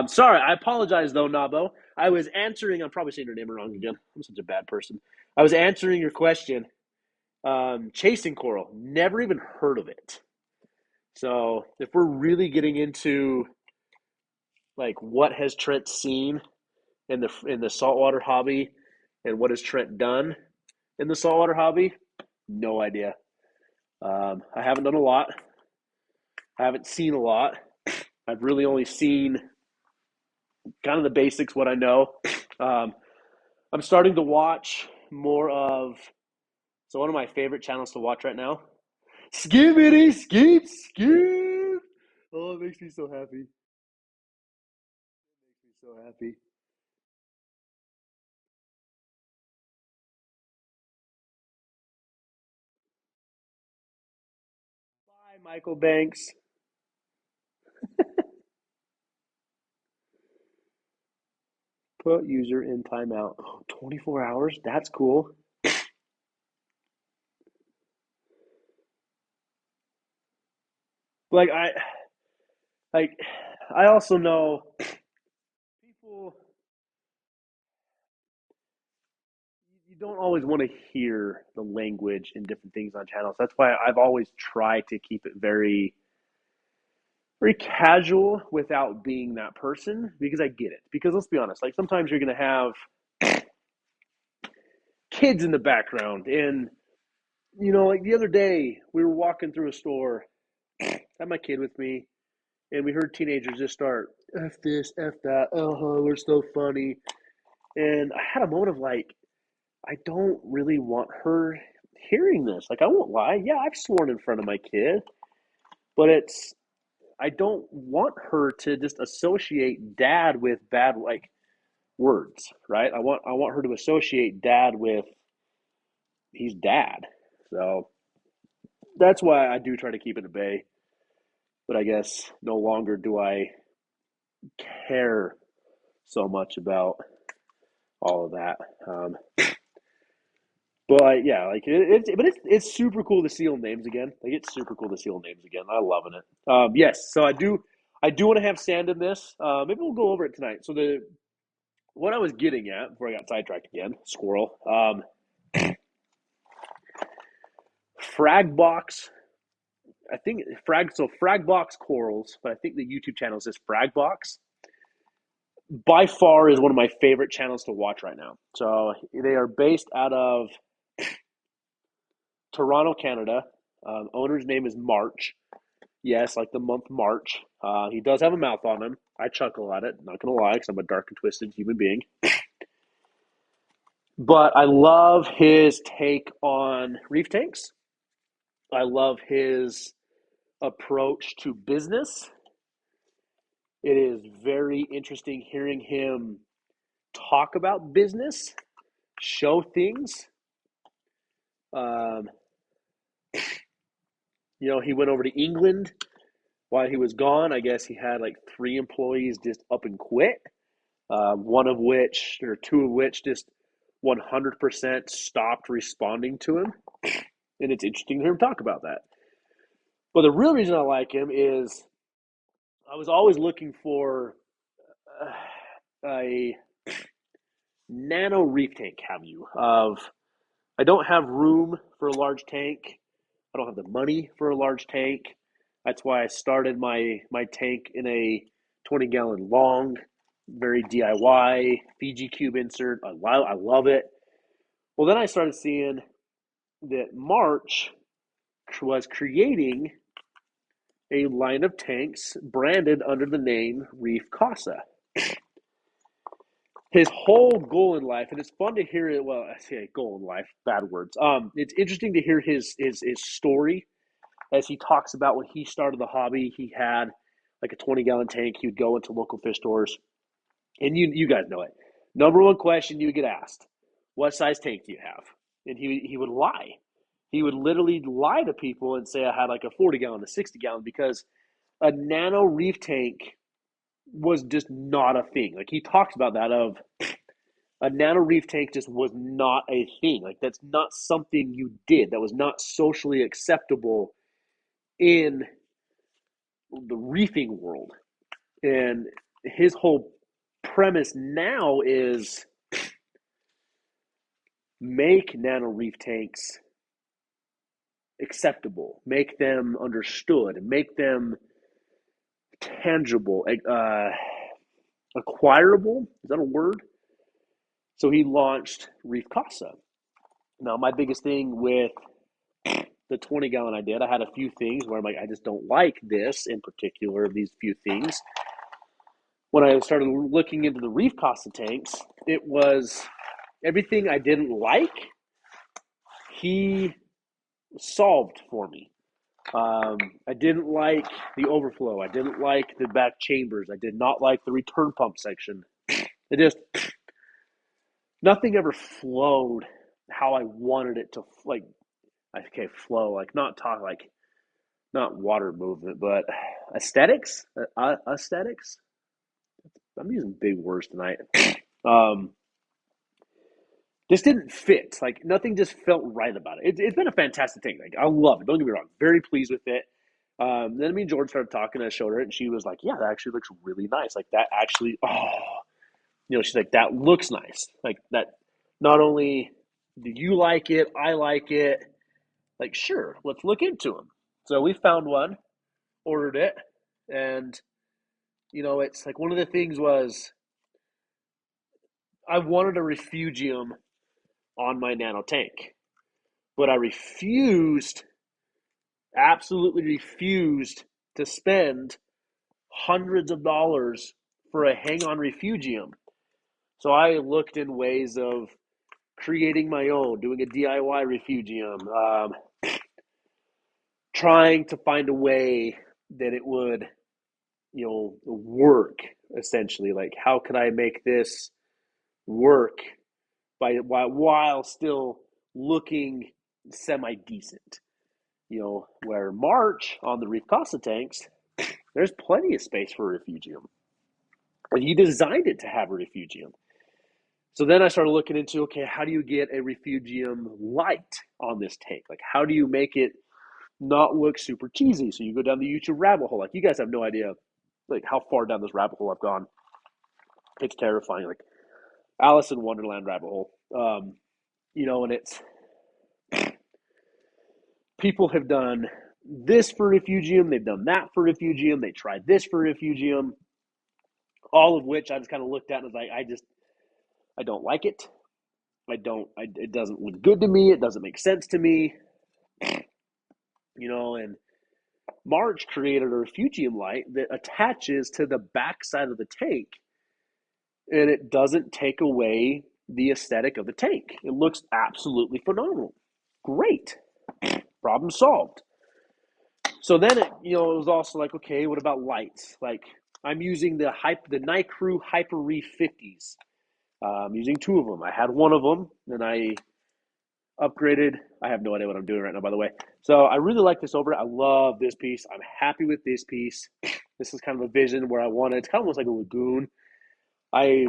Sorry, I apologize though, Nabo. I was answering. I'm probably saying your name wrong again. I'm such a bad person. I was answering your question. Chasing coral, never even heard of it. So if we're really getting into like what has Trent seen in the saltwater hobby, and what has Trent done in the saltwater hobby, no idea. I haven't done a lot. I haven't seen a lot. I've really only seen kind of the basics, what I know. Um, I'm starting to watch more of. So one of my favorite channels to watch right now, Skibbity Skip Skip. Oh, it makes me so happy. It makes me so happy. Bye, Michael Banks. Put user in timeout. Oh, 24 hours? That's cool. Like like I also know people you don't always want to hear the language and different things on channels. That's why I've always tried to keep it very casual without being that person, because I get it. Because let's be honest, like sometimes you're going to have kids in the background, and like the other day we were walking through a store, had my kid with me, and we heard teenagers just start f this, f that, we're so funny. And I had a moment of like, I don't really want her hearing this. Like, I won't lie. Yeah, I've sworn in front of my kid, but I don't want her to just associate dad with bad, like, words, right? I want her to associate dad with he's dad. So that's why I do try to keep it at bay. But I guess no longer do I care so much about all of that. But yeah, like it's super cool to see old names again. Like it's super cool to see old names again. I'm loving it. Yes, so I do want to have sand in this. Maybe we'll go over it tonight. So the what I was getting at before I got sidetracked again, squirrel. Frag box. I think frag box corals, but I think the YouTube channel is frag box. By far is one of my favorite channels to watch right now. So they are based out of Toronto, Canada. Owner's name is March. Yes, like the month March. He does have a mouth on him. I chuckle at it, not gonna lie, because I'm a dark and twisted human being. But I love his take on reef tanks. I love his approach to business. It is very interesting hearing him talk about business, show things. Um, he went over to England while he was gone. I guess he had like 3 employees just up and quit. One of which, or two of which, just 100% stopped responding to him. And it's interesting to hear him talk about that. But the real reason I like him is I was always looking for a nano reef tank, have you? I don't have room for a large tank. I don't have the money for a large tank. That's why I started my tank in a 20-gallon long. very DIY, Fiji cube insert. I love it. Well, then I started seeing that March was creating a line of tanks branded under the name Reef Casa. His whole goal in life, and it's fun to hear it. Well, I say goal in life, bad words. It's interesting to hear his story as he talks about when he started the hobby. He had like a 20-gallon tank. He would go into local fish stores, and you guys know it. Number one question you would get asked: what size tank do you have? And he would lie. He would literally lie to people and say I had like a 40-gallon, a 60-gallon, because a nano reef tank was just not a thing. Like he talks about that of a nano reef tank just was not a thing. Like that's not something you did. That was not socially acceptable in the reefing world. And his whole premise now is make nano reef tanks acceptable, make them understood, make them tangible, acquirable. Is that a word? So he launched Reef Casa. Now, my biggest thing with the 20-gallon I had a few things where I'm like, I just don't like this in particular, these few things. When I started looking into the Reef Casa tanks, it was everything I didn't like, he solved for me. I didn't like the overflow. I didn't like the back chambers. I did not like the return pump section. It just, nothing ever flowed how I wanted it to, like, okay, flow, like not talk, like not water movement, but aesthetics, aesthetics. I'm using big words tonight. Um, just didn't fit. Like nothing just felt right about it. It's been a fantastic thing. Like I love it. Don't get me wrong. Very pleased with it. Then me and George started talking. I showed her it, and she was like, "Yeah, that actually looks really nice. Like that actually, she's like, that looks nice. Like that. Not only do you like it, I like it. Like, sure, let's look into them." So we found one, ordered it, and it's like one of the things was I wanted a refugium on my nano tank, but I absolutely refused to spend hundreds of dollars for a hang-on refugium. So I looked in ways of creating my own, doing a DIY refugium, trying to find a way that it would, work essentially. Like, how could I make this work while still looking semi-decent? Where March on the Reef Casa tanks, there's plenty of space for a refugium. And he designed it to have a refugium. So then I started looking into, okay, how do you get a refugium light on this tank? Like, how do you make it not look super cheesy? So you go down the YouTube rabbit hole. Like, you guys have no idea, like, how far down this rabbit hole I've gone. It's terrifying. Like, Alice in Wonderland rabbit hole. And it's, people have done this for refugium. They've done that for refugium. They tried this for refugium. All of which I just kind of looked at and was like, I don't like it. It doesn't look good to me. It doesn't make sense to me. And March created a refugium light that attaches to the back side of the tank, and it doesn't take away the aesthetic of the tank. It looks absolutely phenomenal. Great. Problem solved. So then it was also like, okay, what about lights? Like I'm using the Nicrew Hyper Reef 50s. I'm using two of them. I had one of them, and I upgraded. I have no idea what I'm doing right now, by the way. So I really like this over it. I love this piece. I'm happy with this piece. This is kind of a vision where I wanted. It's kind of almost like a lagoon. I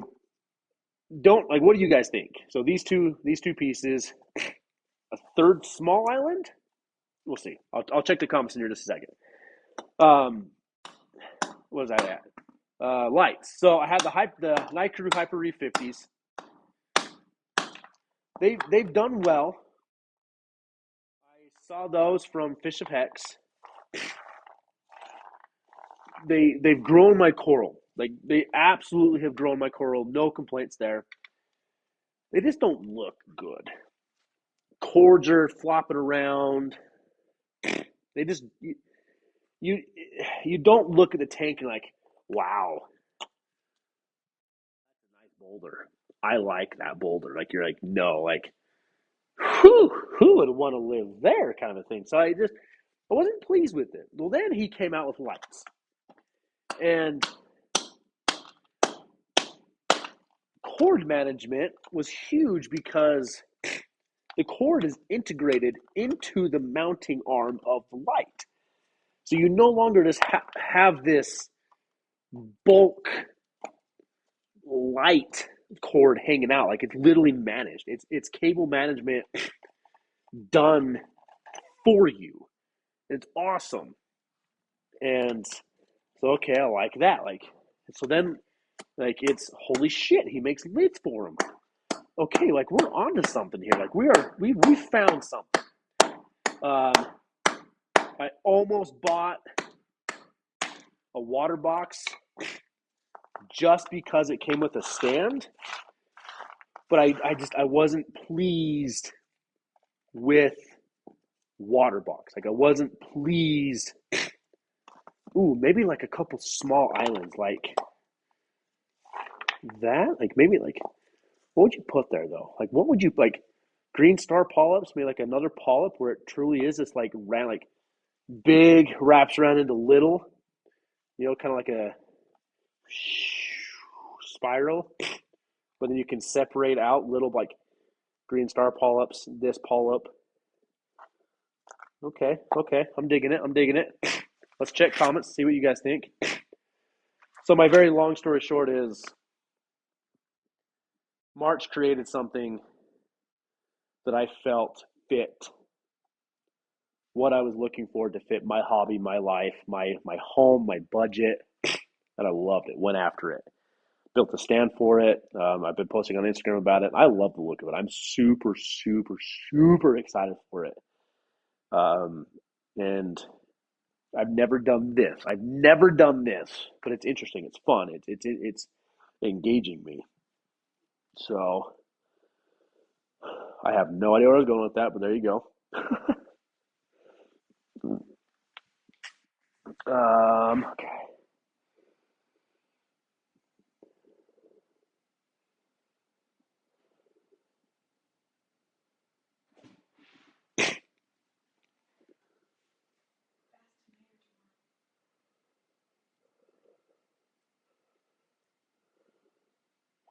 don't like. What do you guys think? So these two pieces, a third small island. We'll see. I'll check the comments in here just a second. What was I at? Lights. So I had the Nicrew Hyper Reef 50s. They've done well. I saw those from Fish of Hex. They've grown my coral. Like they absolutely have grown my coral. No complaints there. They just don't look good. Cords are flopping around. They just you you don't look at the tank and like, wow, nice boulder. I like that boulder. Like you're like, no, like who would want to live there kind of a thing. So I wasn't pleased with it. Well, then he came out with lights. And cord management was huge because the cord is integrated into the mounting arm of the light. So you no longer just have this bulk light cord hanging out. Like it's literally managed. It's cable management done for you. It's awesome. And so okay, I like that. Like so then like it's holy shit, he makes lids for him. Okay, like we're onto something here. Like we found something. Um, I almost bought a water box just because it came with a stand, but I wasn't pleased with water box. Like I wasn't pleased. Ooh, maybe like a couple small islands like that. Like maybe like what would you put there though? Like what would you like? Green star polyps, maybe like another polyp where it truly is this like round, like big wraps around into little. You know, kind of like a spiral, but then you can separate out little like green star polyps, this polyp. Okay, okay, I'm digging it. I'm digging it. Let's check comments, see what you guys think. So my very long story short is March created something that I felt fit what I was looking for to fit my hobby, my life, my home, my budget, and I loved it. Went after it. Built a stand for it. I've been posting on Instagram about it. I love the look of it. I'm super, super, super excited for it. And I've never done this. I've never done this, but it's interesting. It's fun. It's engaging me. So I have no idea where I was going with that, but there you go. Okay.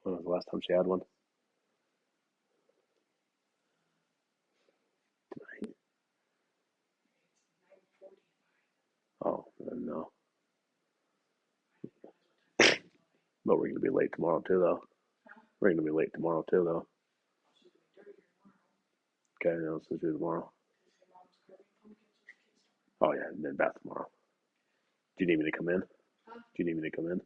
When was the last time she had one? Oh, no. But we're gonna be late tomorrow too, though. We're gonna be late tomorrow too, though. Okay, no, let's do tomorrow. Oh yeah, and then bath tomorrow. Do you need me to come in? Do you need me to come in?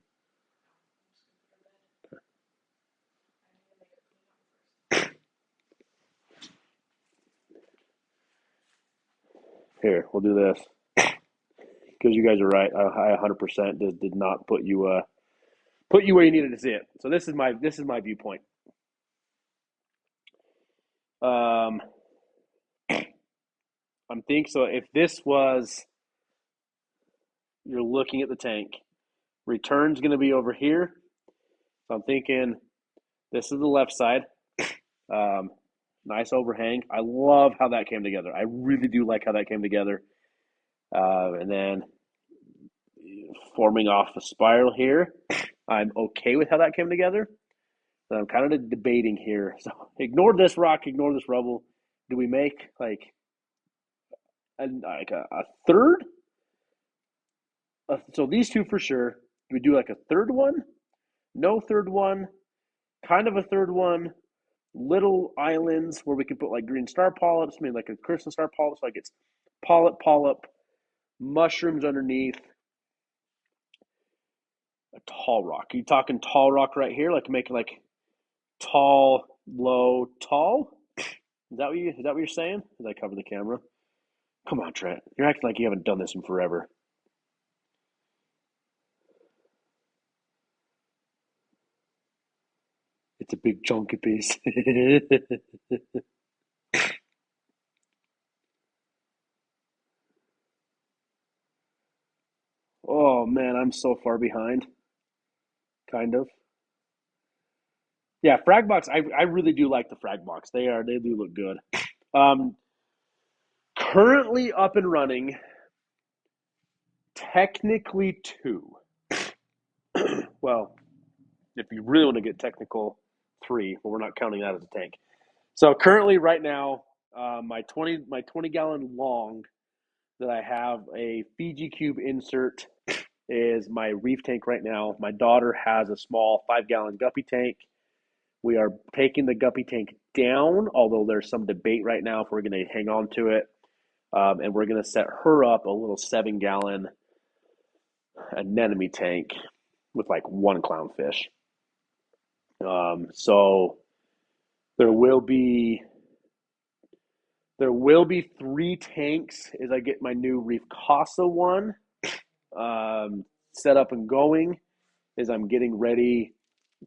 Here, we'll do this because you guys are right. I 100% did not put you where you needed to see it. So this is my viewpoint. Um, I'm thinking so. If this was you're looking at the tank, return's going to be over here. So I'm thinking this is the left side. Um, nice overhang. I love how that came together. I really do like how that came together. And then forming off a spiral here. I'm okay with how that came together. But I'm kind of debating here. So ignore this rock, ignore this rubble. Do we make like a third? So these two for sure. Do we do like a third one? No third one. Kind of a third one. Little islands where we can put like green star polyps, maybe like a crystal star polyp, so like it's polyp, mushrooms underneath, a tall rock. Are you talking tall rock right here, like making like tall, low, tall? Is that what you're saying? As I cover the camera. Come on, Trent. You're acting like you haven't done this in forever. It's a big chunky piece. Oh man, I'm so far behind. Kind of. Yeah, frag box. I really do like the frag box. They do look good. Um, Currently up and running, technically two. Well, if you really want to get technical, three, but we're not counting that as a tank. So currently, right now, my 20 gallon long that I have a Fiji cube insert is my reef tank right now. My daughter has a small 5 gallon guppy tank. We are taking the guppy tank down, although there's some debate right now if we're going to hang on to it. And we're going to set her up a little 7 gallon anemone tank with like one clownfish. So there will be three tanks as I get my new Reef Casa one set up and going. As I'm getting ready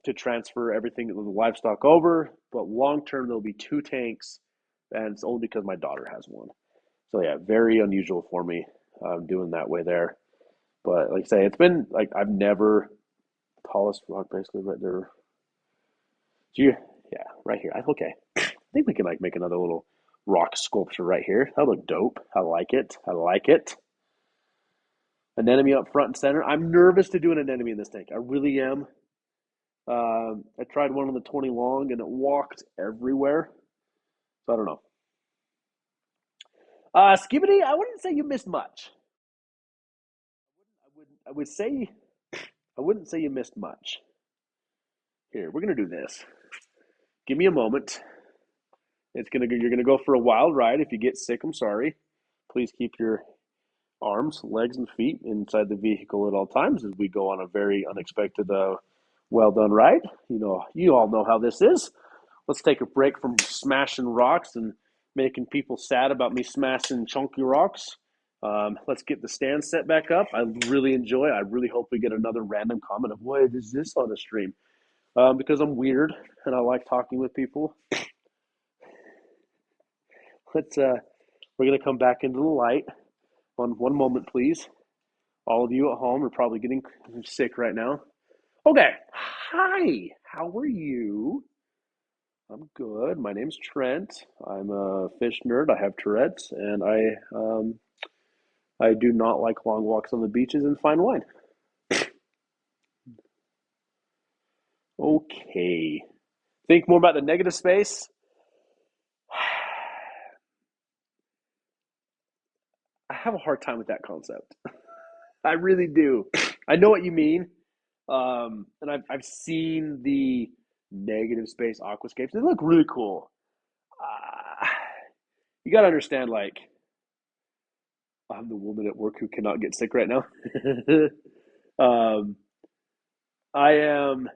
to transfer everything of the livestock over. But long term, there'll be two tanks, and it's only because my daughter has one. So yeah, very unusual for me doing that way there. But like I say, it's been like I've never tallest rock basically right there. Do you? Yeah, right here. Okay, I think we can like make another little rock sculpture right here. That look dope. I like it. I like it. Anemone up front and center. I'm nervous to do an anemone in this tank. I really am. I tried one on the 20 long and it walked everywhere. So I don't know. Skibidi, I wouldn't say you missed much. I would say I wouldn't say you missed much. Here, we're gonna do this. Give me a moment. You're gonna go for a wild ride. If you get sick, I'm sorry. Please keep your arms, legs, and feet inside the vehicle at all times as we go on a very unexpected, well done ride. You all know how this is. Let's take a break from smashing rocks and making people sad about me smashing chunky rocks. Let's get the stand set back up. I really hope we get another random comment of, what is this on a stream? Because I'm weird and I like talking with people. We're going to come back into the light. One moment, please. All of you at home are probably getting sick right now. Okay. Hi. How are you? I'm good. My name's Trent. I'm a fish nerd. I have Tourette's, and I do not like long walks on the beaches and fine wine. Okay. Think more about the negative space. I have a hard time with that concept. I really do. I know what you mean. And I've seen the negative space aquascapes. They look really cool. Uh, you got to understand, like, I'm the woman at work who cannot get sick right now. um, I am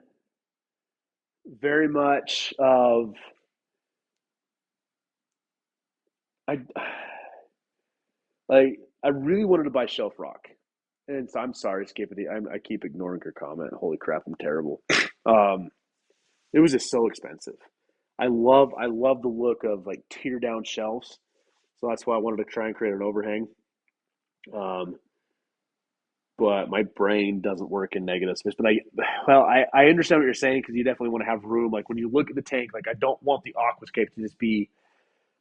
very much of I like I really wanted to buy shelf rock, and so I'm sorry, Skippity. I keep ignoring her comment. Holy crap, I'm terrible. Um, it was just so expensive. I love the look of like tear down shelves, so that's why I wanted to try and create an overhang. Um, but my brain doesn't work in negative space. I understand what you're saying because you definitely want to have room. Like when you look at the tank, like I don't want the aquascape to just be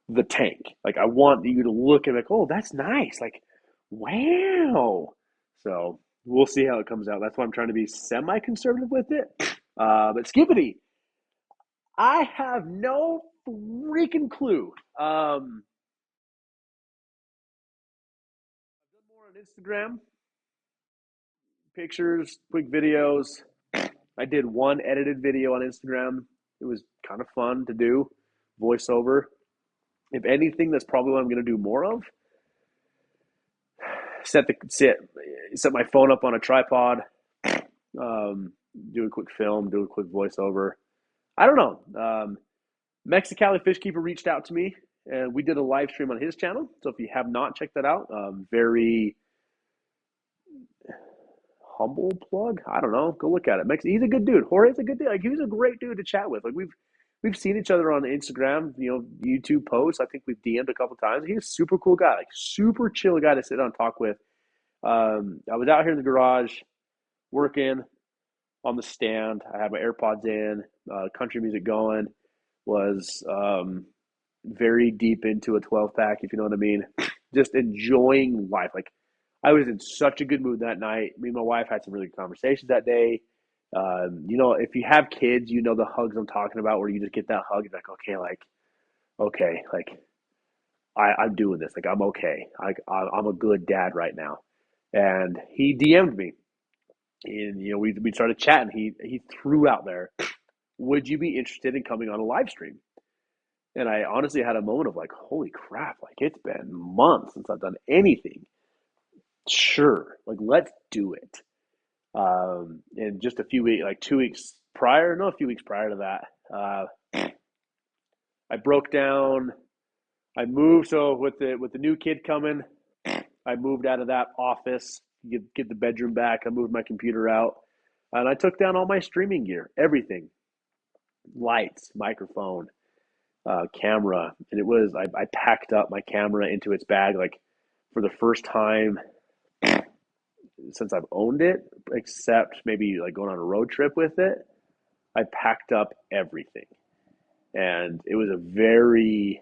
the tank. Like I want you to look at like, oh, that's nice. Like, wow. So we'll see how it comes out. That's why I'm trying to be semi-conservative with it. But Skippity, I have no freaking clue. I've done more on Instagram, pictures, quick videos. I did one edited video on Instagram. It was kind of fun to do, voiceover. If anything, that's probably what I'm going to do more of. Set my phone up on a tripod, um, do a quick film, do a quick voiceover. I don't know. Mexicali Fishkeeper reached out to me, and we did a live stream on his channel. So if you have not checked that out, very humble plug. I don't know. Go look at it. He's a good dude. Jorge's a good dude. Like he was a great dude to chat with. Like we've seen each other on Instagram, YouTube posts. I think we've DM'd a couple times. He's a super cool guy, like super chill guy to sit down and talk with. I was out here in the garage working on the stand. I had my AirPods in, country music going. Was very deep into a 12 pack, if you know what I mean. Just enjoying life. Like I was in such a good mood that night. Me and my wife had some really good conversations that day. If you have kids, you know the hugs I'm talking about, where you just get that hug. It's like, okay, like I'm doing this. Like I'm okay. I'm a good dad right now. And he DM'd me, and we started chatting. He threw out there, would you be interested in coming on a live stream? And I honestly had a moment of like, holy crap! Like it's been months since I've done anything. Sure, like let's do it. And just a few weeks, like 2 weeks prior, no, a few weeks prior to that, I broke down. I moved. So with the new kid coming, I moved out of that office, get the bedroom back. I moved my computer out, and I took down all my streaming gear, everything, lights, microphone, camera, and I packed up my camera into its bag like for the first time since I've owned it, except maybe like going on a road trip with it. I packed up everything, and it was a very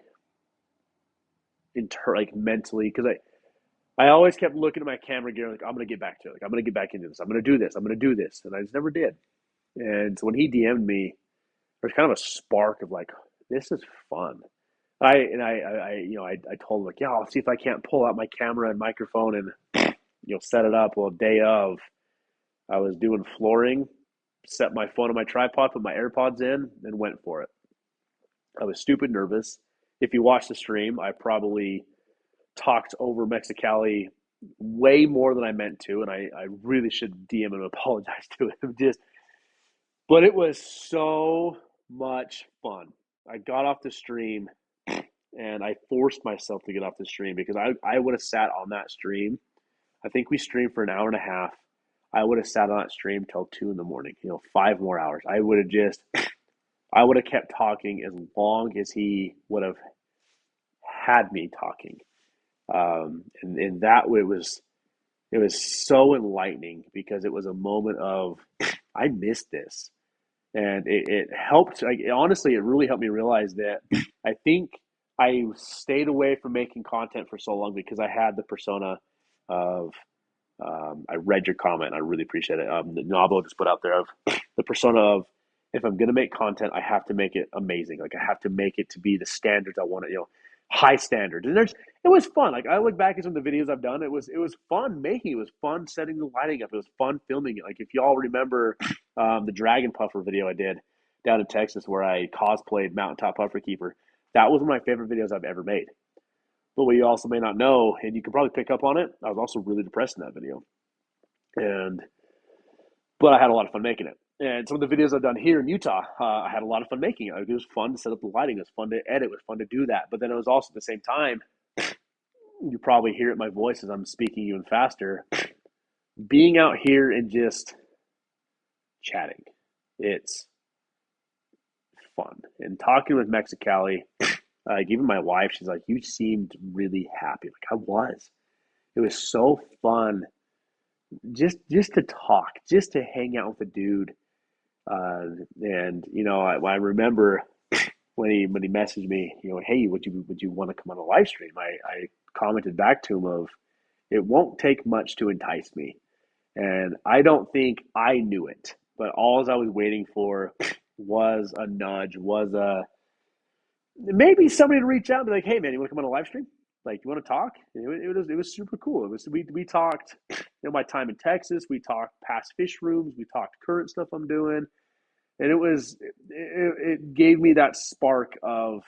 like mentally, because I always kept looking at my camera gear like I'm gonna get back to it, like I'm gonna get back into this, I'm gonna do this, I'm gonna do this, and I just never did. And so when he DM'd me, there's kind of a spark of like, this is fun. I told him like, yeah, I'll see if I can't pull out my camera and microphone and set it up. Well, day of, I was doing flooring, set my phone on my tripod, put my AirPods in, and went for it. I was stupid nervous. If you watch the stream, I probably talked over Mexicali way more than I meant to, and I really should DM and apologize to him. But it was so much fun. I got off the stream and I forced myself to get off the stream because I would have sat on that stream. I think we streamed for an hour and a half. I would have sat on that stream till 2 in the morning, 5 more hours. I would have kept talking as long as he would have had me talking. And that it was so enlightening because it was a moment of, I missed this. And it helped. Like, honestly, it really helped me realize that I think I stayed away from making content for so long because I had the persona of, I read your comment. I really appreciate it. The novel just put out there of the persona of, if I'm going to make content, I have to make it amazing. Like I have to make it to be the standards I want it, high standards. And it was fun. Like I look back at some of the videos I've done. It was fun making. It was fun setting the lighting up. It was fun filming it. Like if y'all remember the Dragon Puffer video I did down in Texas where I cosplayed Mountaintop Puffer Keeper. That was one of my favorite videos I've ever made. But what you also may not know, and you can probably pick up on it, I was also really depressed in that video. But I had a lot of fun making it. And some of the videos I've done here in Utah, I had a lot of fun making it. It was fun to set up the lighting. It was fun to edit. It was fun to do that. But then it was also at the same time, you probably hear it in my voice as I'm speaking even faster, being out here and just chatting. It's fun. And talking with Mexicali, even my wife, she's like, you seemed really happy. Like I was. It was so fun just to talk, just to hang out with a dude. I remember when he messaged me, hey, would you want to come on a live stream? I commented back to him of, it won't take much to entice me. And I don't think I knew it, but all I was waiting for was a nudge, was maybe somebody to reach out and be like, hey man, you want to come on a live stream? Like, you want to talk? It was super cool. We talked, my time in Texas. We talked past fish rooms. We talked current stuff I'm doing, and it gave me that spark of,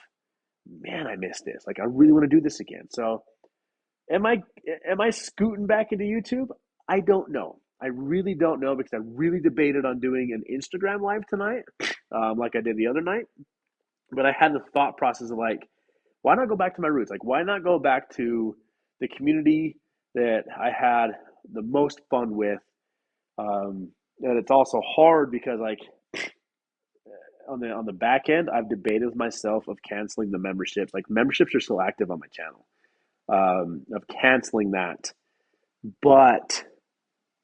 man, I missed this. Like, I really want to do this again. So, am I scooting back into YouTube? I don't know. I really don't know because I really debated on doing an Instagram live tonight, like I did the other night. But I had the thought process of like, why not go back to my roots? Like, why not go back to the community that I had the most fun with? And it's also hard because like on the back end, I've debated with myself of canceling the memberships. Like memberships are still active on my channel. Of canceling that, but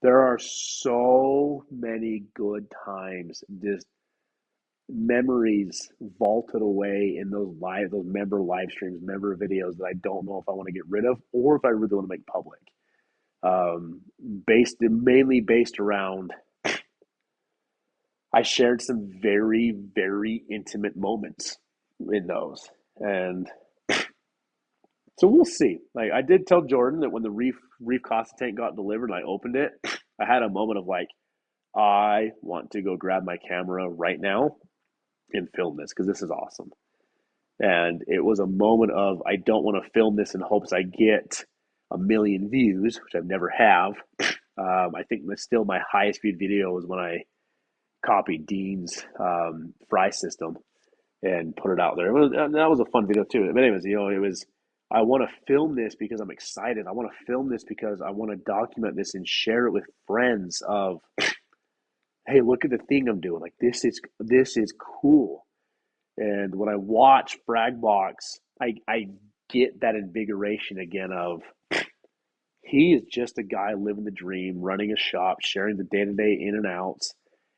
there are so many good times, just memories vaulted away in those member live streams, member videos that I don't know if I want to get rid of or if I really want to make public. Mainly based around I shared some very, very intimate moments in those. And so we'll see. Like I did tell Jordan that when the Reef Casa tank got delivered and I opened it, I had a moment of like, I want to go grab my camera right now and film this because this is awesome. And it was a moment of I don't want to film this in hopes I get a million views, which I've never have. I think still my highest viewed video was when I copied Dean's fry system and put it out there. That was a fun video too. But anyways, it was I want to film this because I'm excited. I want to film this because I want to document this and share it with friends of, hey, look at the thing I'm doing. Like this is cool. And when I watch Fragbox, I get that invigoration again of he is just a guy living the dream, running a shop, sharing the day to day in and outs,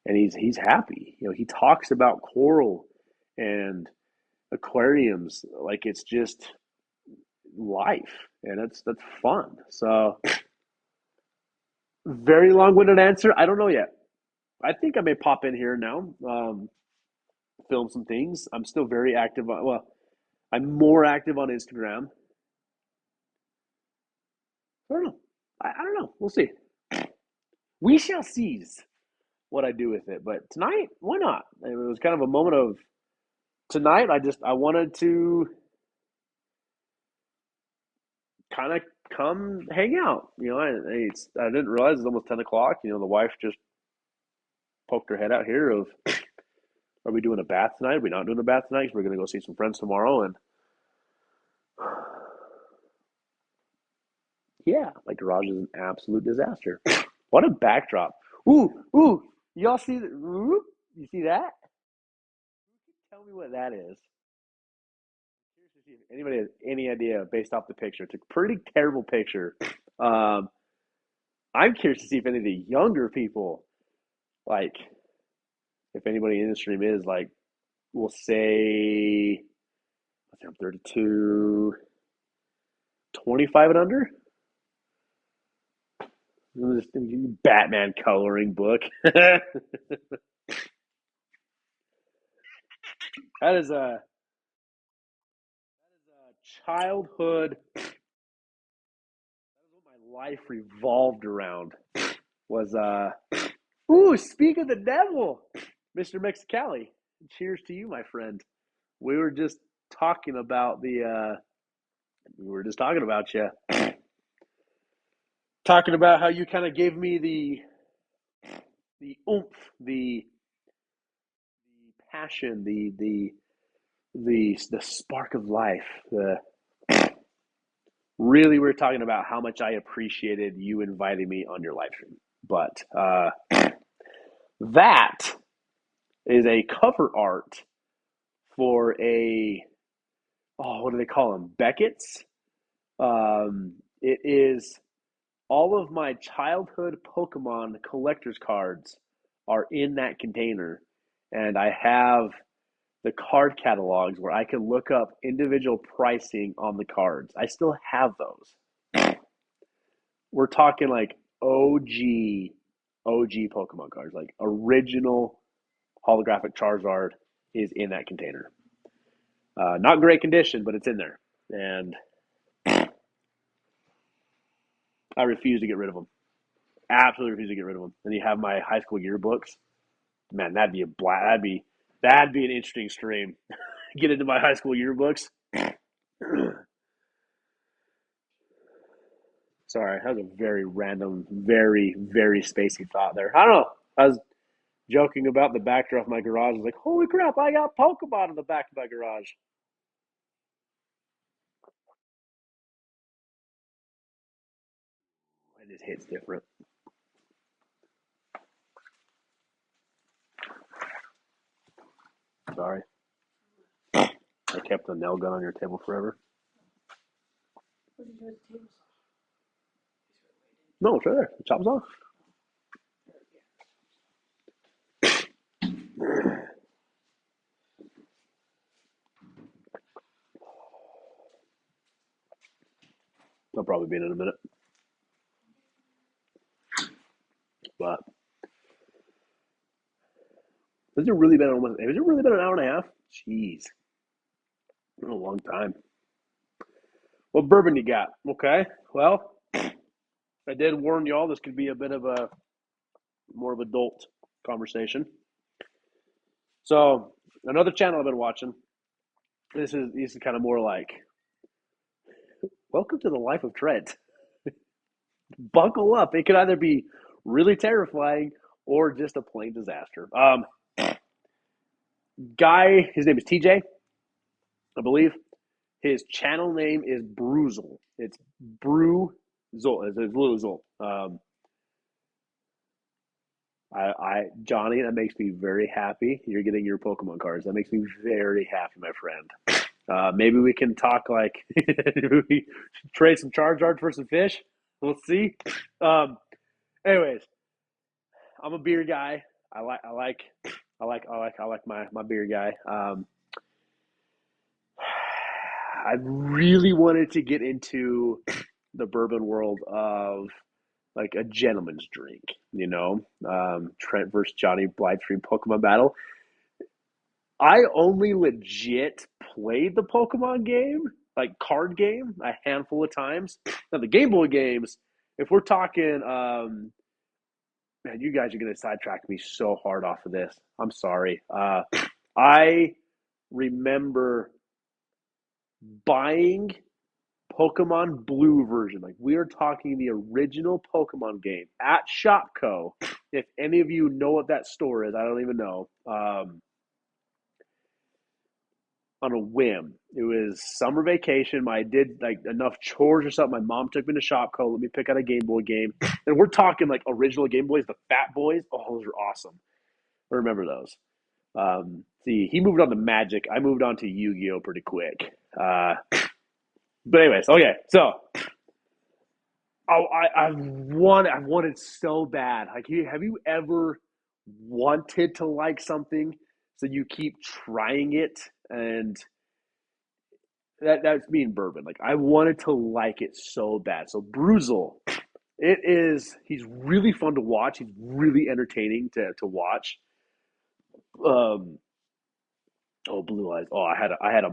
and he's happy. He talks about coral and aquariums like it's just life, and that's fun. So, very long winded answer. I don't know yet. I think I may pop in here now, film some things. I'm still very active on. Well, I'm more active on Instagram. I don't know. I don't know. We'll see. We shall seize what I do with it. But tonight, why not? It was kind of a moment of tonight. I wanted to kind of come hang out. I didn't realize it's almost 10 o'clock. The wife just poked her head out here of, are we doing a bath tonight? Are we not doing a bath tonight? 'Cause we're gonna go see some friends tomorrow, and yeah, my garage is an absolute disaster. What a backdrop! Ooh, y'all see that? Ooh, you see that? Tell me what that is. Curious to see if anybody has any idea based off the picture. It's a pretty terrible picture. Um, I'm curious to see if any of the younger people, like, if anybody in the stream is like, will say, let's see, I'm 32, 25 and under. This Batman coloring book. That is a childhood. That is what my life revolved around. Was ooh, speak of the devil, Mr. Mexicali. Cheers to you, my friend. We were just talking about we were just talking about you. Talking about how you kind of gave me the oomph, the passion, the spark of life. Really, we're talking about how much I appreciated you inviting me on your live stream. But that is a cover art for what do they call them? Beckett's. It is all of my childhood Pokemon collector's cards are in that container, and I have the card catalogs where I can look up individual pricing on the cards. I still have those. We're talking like OG Pokemon cards, like original holographic Charizard is in that container. Not great condition, but it's in there, and I refuse to get rid of them. Absolutely refuse to get rid of them. And you have my high school yearbooks. Man, that'd be a blast. That'd be an interesting stream. Get into my high school yearbooks. Sorry, that was a very random, very, very spacey thought there. I don't know. I was joking about the backdrop of my garage. I was like, holy crap, I got Pokemon in the back of my garage. It just hits different. Sorry. I kept the nail gun on your table forever. No, it's right there. The chop's off. I'll probably be in a minute. But has it really been an hour and a half? Jeez. Been a long time. What bourbon you got? Okay. Well, I did warn y'all this could be a bit of a more of adult conversation. So another channel I've been watching. This is kind of more like welcome to the life of Trent. Buckle up. It could either be really terrifying or just a plain disaster. Guy, his name is TJ, I believe. His channel name is Bruzel. It's Brew Zol. It's Little Zol. Johnny, that makes me very happy. You're getting your Pokemon cards. That makes me very happy, my friend. Maybe we can talk like we trade some Charizard for some fish. We'll see. Anyways, I'm a beer guy. I like my beer guy. I really wanted to get into the bourbon world of like a gentleman's drink, Trent versus Johnny Livestream Pokemon battle. I only legit played the Pokemon game, like card game, a handful of times. Now the Game Boy games, if we're talking, man, you guys are gonna sidetrack me so hard off of this. I'm sorry. I remember buying Pokemon Blue version. Like we are talking the original Pokemon game at Shopco. If any of you know what that store is, I don't even know. On a whim. It was summer vacation. I did like enough chores or something. My mom took me to Shopco, let me pick out a Game Boy game. And we're talking like original Game Boys, the Fat Boys. Oh, those are awesome. I remember those. See, he moved on to Magic. I moved on to Yu-Gi-Oh pretty quick. But anyways, okay. So I've wanted so bad. Like, have you ever wanted to like something, so you keep trying it, and that's me in bourbon. Like I wanted to like it so bad. So Bruzel, he's really fun to watch. He's really entertaining to watch. Um, oh, Blue Eyes. Oh, I had a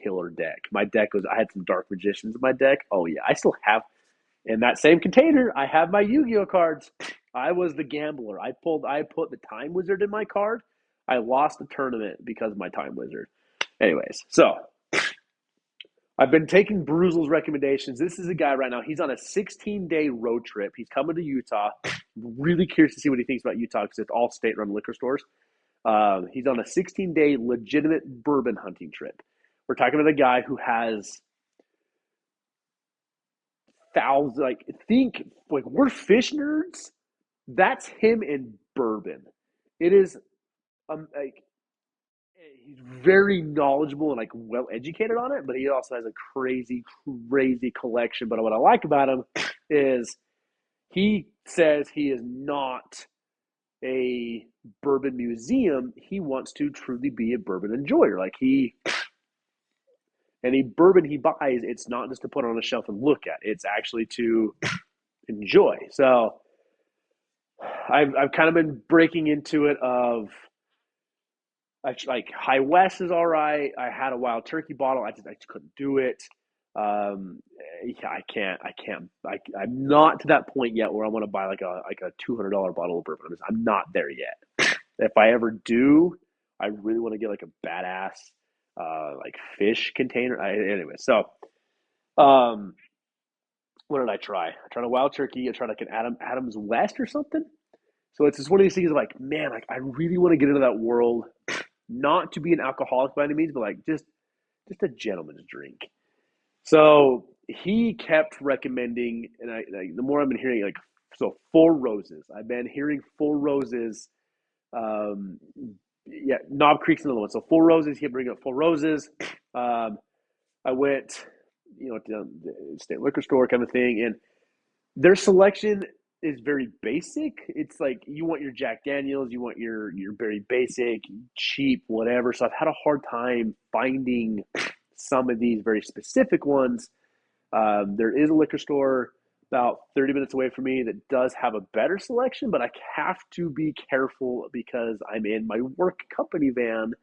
killer deck. My deck was I had some Dark Magicians in my deck. Oh yeah, I still have in that same container. I have my Yu-Gi-Oh cards. I was the gambler. I put the Time Wizard in my card. I lost the tournament because of my Time Wizard. Anyways, so I've been taking Bruzel's recommendations. This is a guy right now. He's on a 16-day road trip. He's coming to Utah. Really curious to see what he thinks about Utah because it's all state-run liquor stores. He's on a 16-day legitimate bourbon hunting trip. We're talking about a guy who has thousands. Like think like we're fish nerds. That's him in bourbon. It is like he's very knowledgeable and like well educated on it, but he also has a crazy collection. But what I like about him is he says he is not a bourbon museum. He wants to truly be a bourbon enjoyer. Like any bourbon he buys, it's not just to put on a shelf and look at. It's actually to enjoy. So I've kind of been breaking into it of like High West is all right. I had a Wild Turkey bottle. I just couldn't do it. I'm not to that point yet where I want to buy like a $200 bottle of bourbon. I'm not there yet. If I ever do, I really want to get like a badass like fish container. Anyway, so what did I try? I tried a Wild Turkey. I tried like an Adams West or something. So it's just one of these things of like, man, like I really want to get into that world, not to be an alcoholic by any means, but like just a gentleman's drink. So he kept recommending, and like, the more I've been hearing, like, so Four Roses. I've been hearing Four Roses yeah, Knob Creek's another one. So Four Roses, he bring up Four Roses. Um, I went, to the state liquor store kind of thing, and their selection is very basic. It's like you want your Jack Daniels, you want your very basic, cheap, whatever. So I've had a hard time finding some of these very specific ones. There is a liquor store about 30 minutes away from me that does have a better selection, but I have to be careful because I'm in my work company van.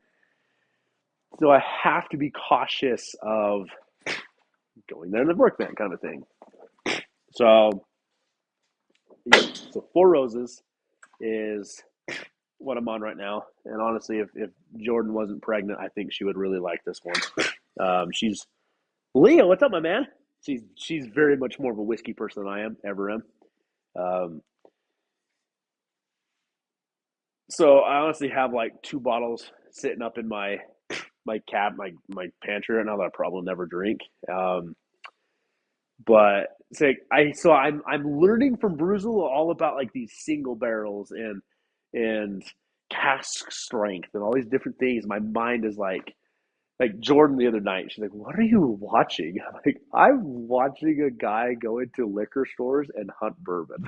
So I have to be cautious of going there in the work van kind of thing. So, yeah, so Four Roses is what I'm on right now. And honestly, if Jordan wasn't pregnant, I think she would really like this one. She's Leo. What's up, my man? She's very much more of a whiskey person than I ever am. Um, so I honestly have like two bottles sitting up in my pantry right now that I probably never drink. But I'm learning from Bruzel all about like these single barrels and cask strength and all these different things. My mind is like Jordan the other night. She's like, "What are you watching?" I'm like, "I'm watching a guy go into liquor stores and hunt bourbon."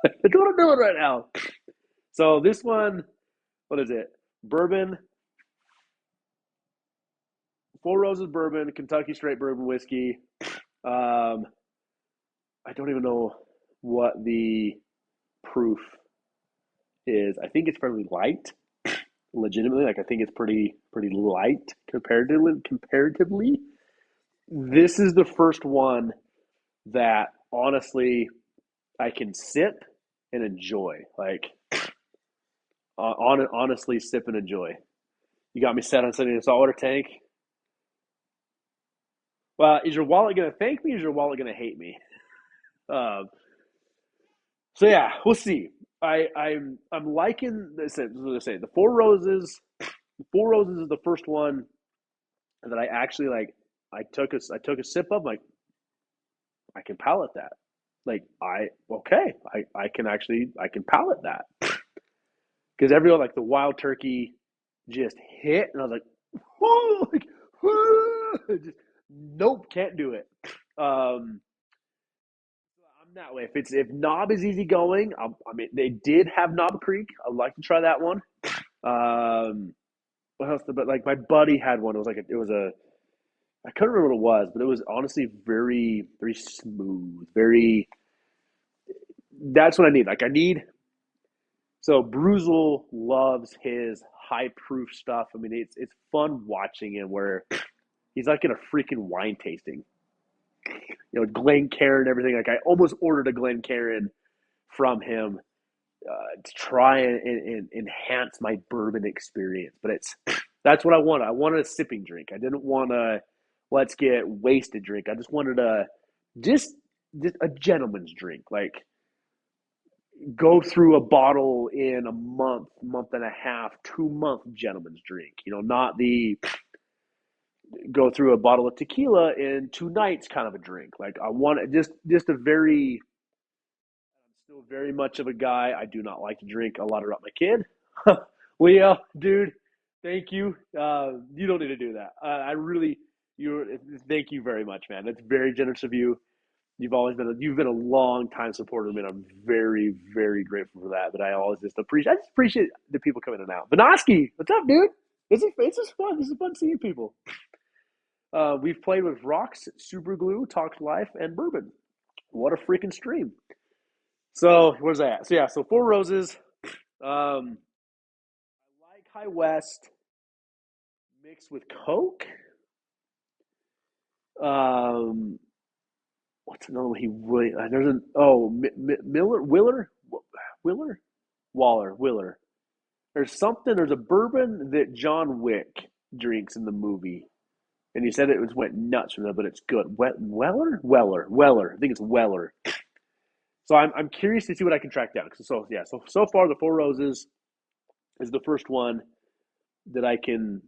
That's what I'm doing right now. So this one, what is it? Bourbon, Four Roses bourbon, Kentucky straight bourbon whiskey. Um, I don't even know what the proof is. I think it's fairly light. Legitimately, like I think it's pretty light comparatively. This is the first one that honestly I can sip and enjoy. Like honestly, sip and enjoy. You got me set on sitting in a saltwater tank. Well, is your wallet gonna thank me? Or is your wallet gonna hate me? Um, so yeah, we'll see. I'm liking this. The Four Roses. Four Roses is the first one that I actually like. I took a sip of. Like I can palate that. Like I can palate that because everyone like the wild turkey just hit, and I was like, whoa, like, whoa, just nope, can't do it. Um, I'm that way. If Knob is easy going, I mean they did have Knob Creek. I'd like to try that one. What else? But like my buddy had one. It was a I couldn't remember what it was, but it was honestly very very smooth. Very that's what I need. Like I need so Bruzel loves his high proof stuff. I mean, it's fun watching him where he's like in a freaking wine tasting. Glencairn and everything. Like I almost ordered a Glencairn from him to try and enhance my bourbon experience. But that's what I wanted. I wanted a sipping drink. I didn't want a let's get wasted drink. I just wanted just just a gentleman's drink. Like go through a bottle in a month and a half, 2 month gentleman's drink. Not the go through a bottle of tequila in 2 nights kind of a drink. Like I want just a very I'm still very much of a guy. I do not like to drink a lot around my kid. Leo, dude, thank you. You don't need to do that. I really you thank you very much, man. That's very generous of you. You've been a long time supporter of me, and I'm very very grateful for that. But I just appreciate the people coming in and out. Benoski, what's up, dude? It's just fun. This is fun seeing people. We've played with rocks, super glue, talked life, and bourbon. What a freaking stream! So where's that? So yeah, so Four Roses. I like High West mixed with Coke. Um, what's another one he really? There's an Miller Willer Waller Willer. There's something. There's a bourbon that John Wick drinks in the movie, and he said went nuts from that, but it's good. Weller. I think it's Weller. So I'm curious to see what I can track down. So far the Four Roses is the first one that I can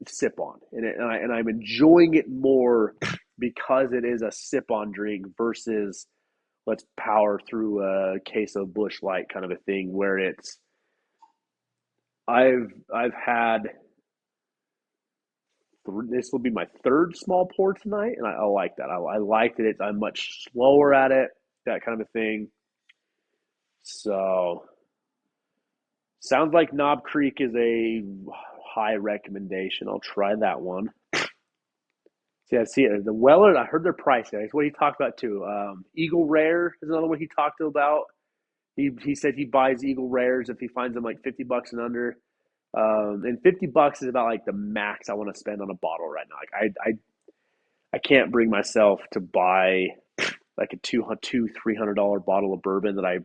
sip on, and I'm enjoying it more because it is a sip on drink versus let's power through a case of Bush Light kind of a thing where it's I've had this will be my third small pour tonight, and I like that. I like that I'm much slower at it, that kind of a thing. So sounds like Knob Creek is a high recommendation. I'll try that one. See, I see it. The Weller, I heard their price. That's what he talked about too. Eagle Rare is another one he talked about. He said he buys Eagle Rares if he finds them like $50 and under. And $50 is about like the max I want to spend on a bottle right now. Like I can't bring myself to buy like a $300 bottle of bourbon that I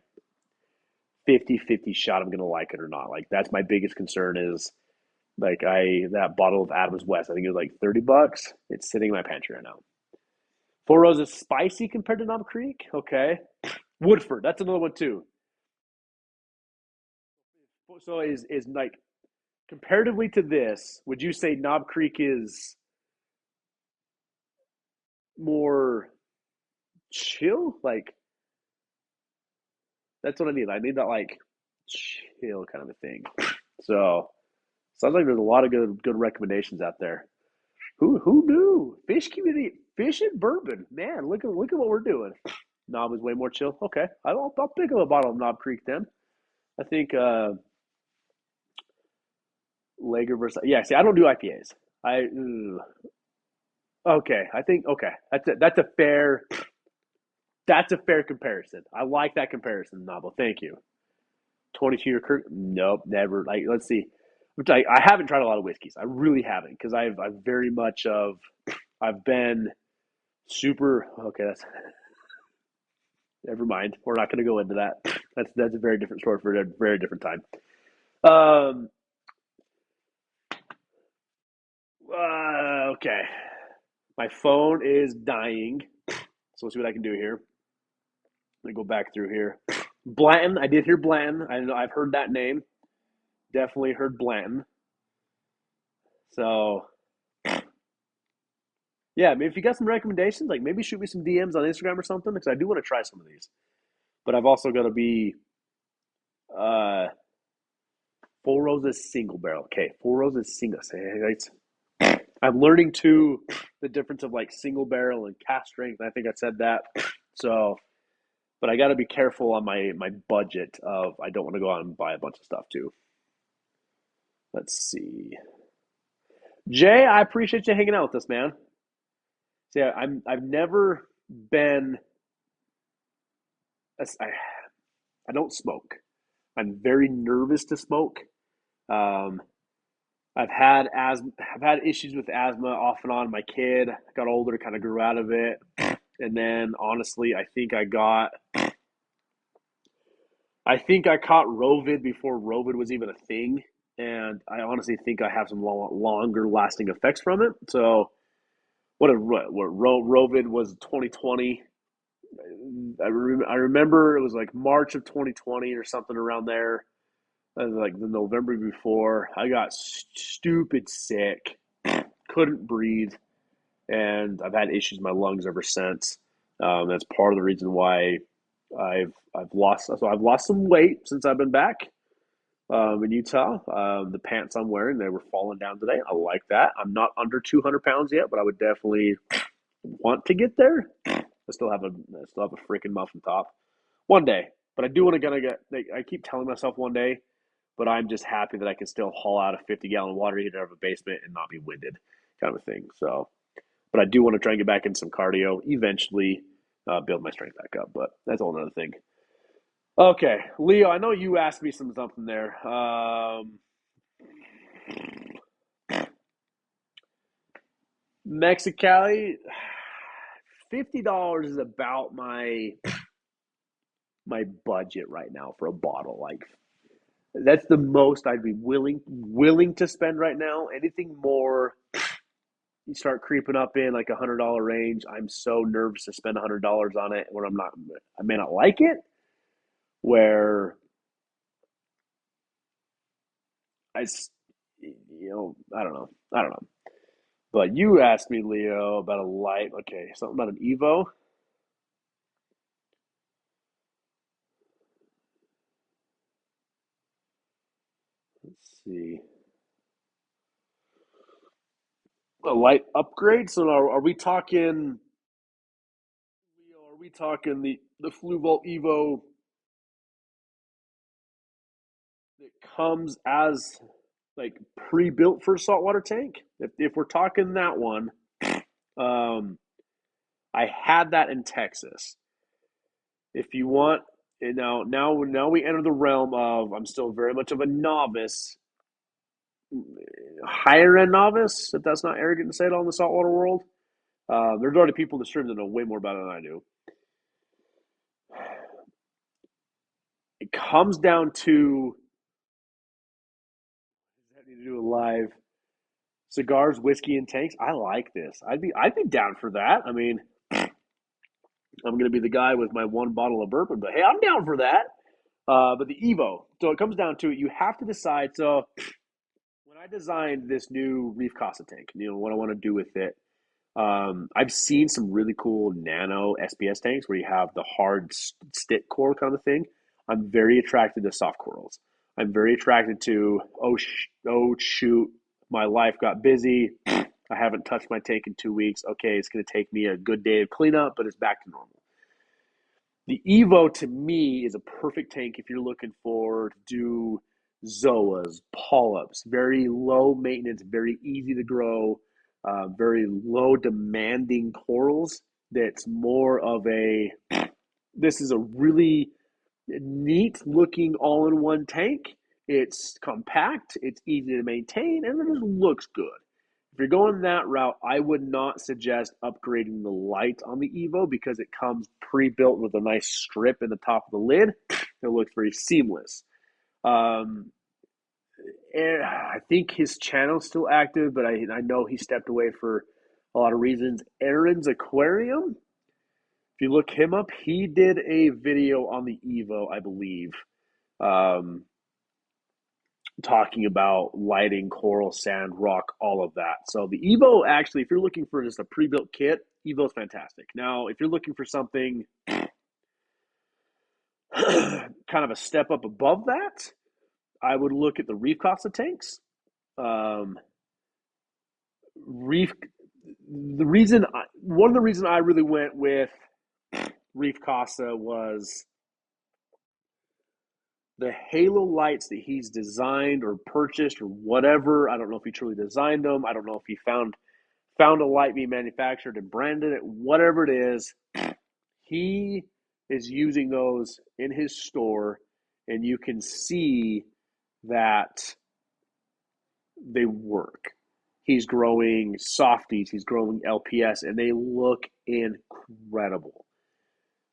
50-50 shot I'm gonna like it or not. Like that's my biggest concern is like that bottle of Adams West, I think it was like $30. It's sitting in my pantry right now. Four Roses spicy compared to Knob Creek. Okay. Woodford, that's another one too. So is like comparatively to this, would you say Knob Creek is more chill? Like that's what I need. I need that like chill kind of a thing. So sounds like there's a lot of good recommendations out there. Who knew? Fish community, fish and bourbon. Man, look at what we're doing. Knob is way more chill. Okay, I'll pick up a bottle of Knob Creek then. I think Lager versus yeah. See, I don't do IPAs. I okay. I think okay. That's a fair comparison. I like that comparison, Novel. Thank you. 22 year Kirk? Nope, never. Like, let's see. I haven't tried a lot of whiskeys. I really haven't because I've very much of I've been super. Okay, that's never mind. We're not going to go into that. That's a very different story for a very different time. Um. Okay. My phone is dying, so let's see what I can do here. Let me go back through here. Blanton. I did hear Blanton. I know I've heard that name. Definitely heard Blanton. So yeah, maybe if you got some recommendations, like maybe shoot me some DMs on Instagram or something, because I do want to try some of these. But I've also got to be uh, Four Roses single barrel. Okay, Four Roses single. I'm learning too the difference of like single barrel and cast strength. I think I said that. So, but I got to be careful on my budget of I don't want to go out and buy a bunch of stuff too. Let's see. Jay, I appreciate you hanging out with us, man. So yeah, I've never been. I don't smoke. I'm very nervous to smoke. Um, I've had issues with asthma off and on. My kid got older, kind of grew out of it, and then honestly, I think I caught Rovid before Rovid was even a thing, and I honestly think I have some longer lasting effects from it. So Rovid was 2020. I remember it was like March of 2020 or something around there. Like the November before, I got stupid sick, couldn't breathe, and I've had issues with my lungs ever since. That's part of the reason why I've lost some weight since I've been back in Utah. The pants I'm wearing they were falling down today. I like that. I'm not under 200 pounds yet, but I would definitely want to get there. I still have a freaking muffin top one day, but I do want to gonna get. Like, I keep telling myself one day, but I'm just happy that I can still haul out a 50-gallon water heater out of a basement and not be winded, kind of a thing. So, but I do want to try and get back in some cardio eventually, build my strength back up. But that's a whole other thing. Okay, Leo, I know you asked me something there. Mexicali, $50 is about my budget right now for a bottle. Like that's the most I'd be willing to spend right now. Anything more, you start creeping up in like $100 range. I'm so nervous to spend $100 on it when I may not like it. Where I, I don't know. But you asked me, Leo, about a light. Okay, something about an Evo. Let's see. A light upgrade. So are we talking? Are we talking the Fluval Evo that comes as like pre-built for a saltwater tank? If we're talking that one, um, I had that in Texas. If you want, now we enter the realm of I'm still very much of a novice, higher end novice. If that's not arrogant to say it all in the saltwater world, there's already people in the stream that know way more about it than I do. It comes down to I need to do a live cigars, whiskey, and tanks. I like this. I'd be down for that. I mean, I'm gonna be the guy with my one bottle of bourbon, but hey, I'm down for that. But the Evo. So it comes down to it. You have to decide. So when I designed this new Reef Casa tank, what I want to do with it. I've seen some really cool nano SPS tanks where you have the hard stick coral kind of thing. I'm very attracted to soft corals. I'm very attracted to oh shoot, my life got busy. I haven't touched my tank in 2 weeks. Okay, it's going to take me a good day of cleanup, but it's back to normal. The Evo to me is a perfect tank if you're looking for to do zoas, polyps, very low maintenance, very easy to grow, very low demanding corals. That's more of a this is a really neat looking all in one tank. It's compact, it's easy to maintain, and it just looks good. If you're going that route, I would not suggest upgrading the light on the Evo because it comes pre-built with a nice strip in the top of the lid. It looks very seamless. Um, and I think his channel's still active, but I know he stepped away for a lot of reasons. Aaron's Aquarium, if you look him up, he did a video on the Evo, I believe. Um, Talking about lighting, coral, sand, rock, all of that. So the Evo, actually, if you're looking for just a pre-built kit, Evo is fantastic. Now, if you're looking for something kind of a step up above that, I would look at the Reef Casa tanks. Um, Reef, one of the reasons I really went with Reef Casa was the halo lights that he's designed or purchased or whatever. I don't know if he truly designed them. I don't know if he found a light being manufactured and branded it, whatever it is, he is using those in his store, and you can see that they work. He's growing softies, he's growing LPS, and they look incredible.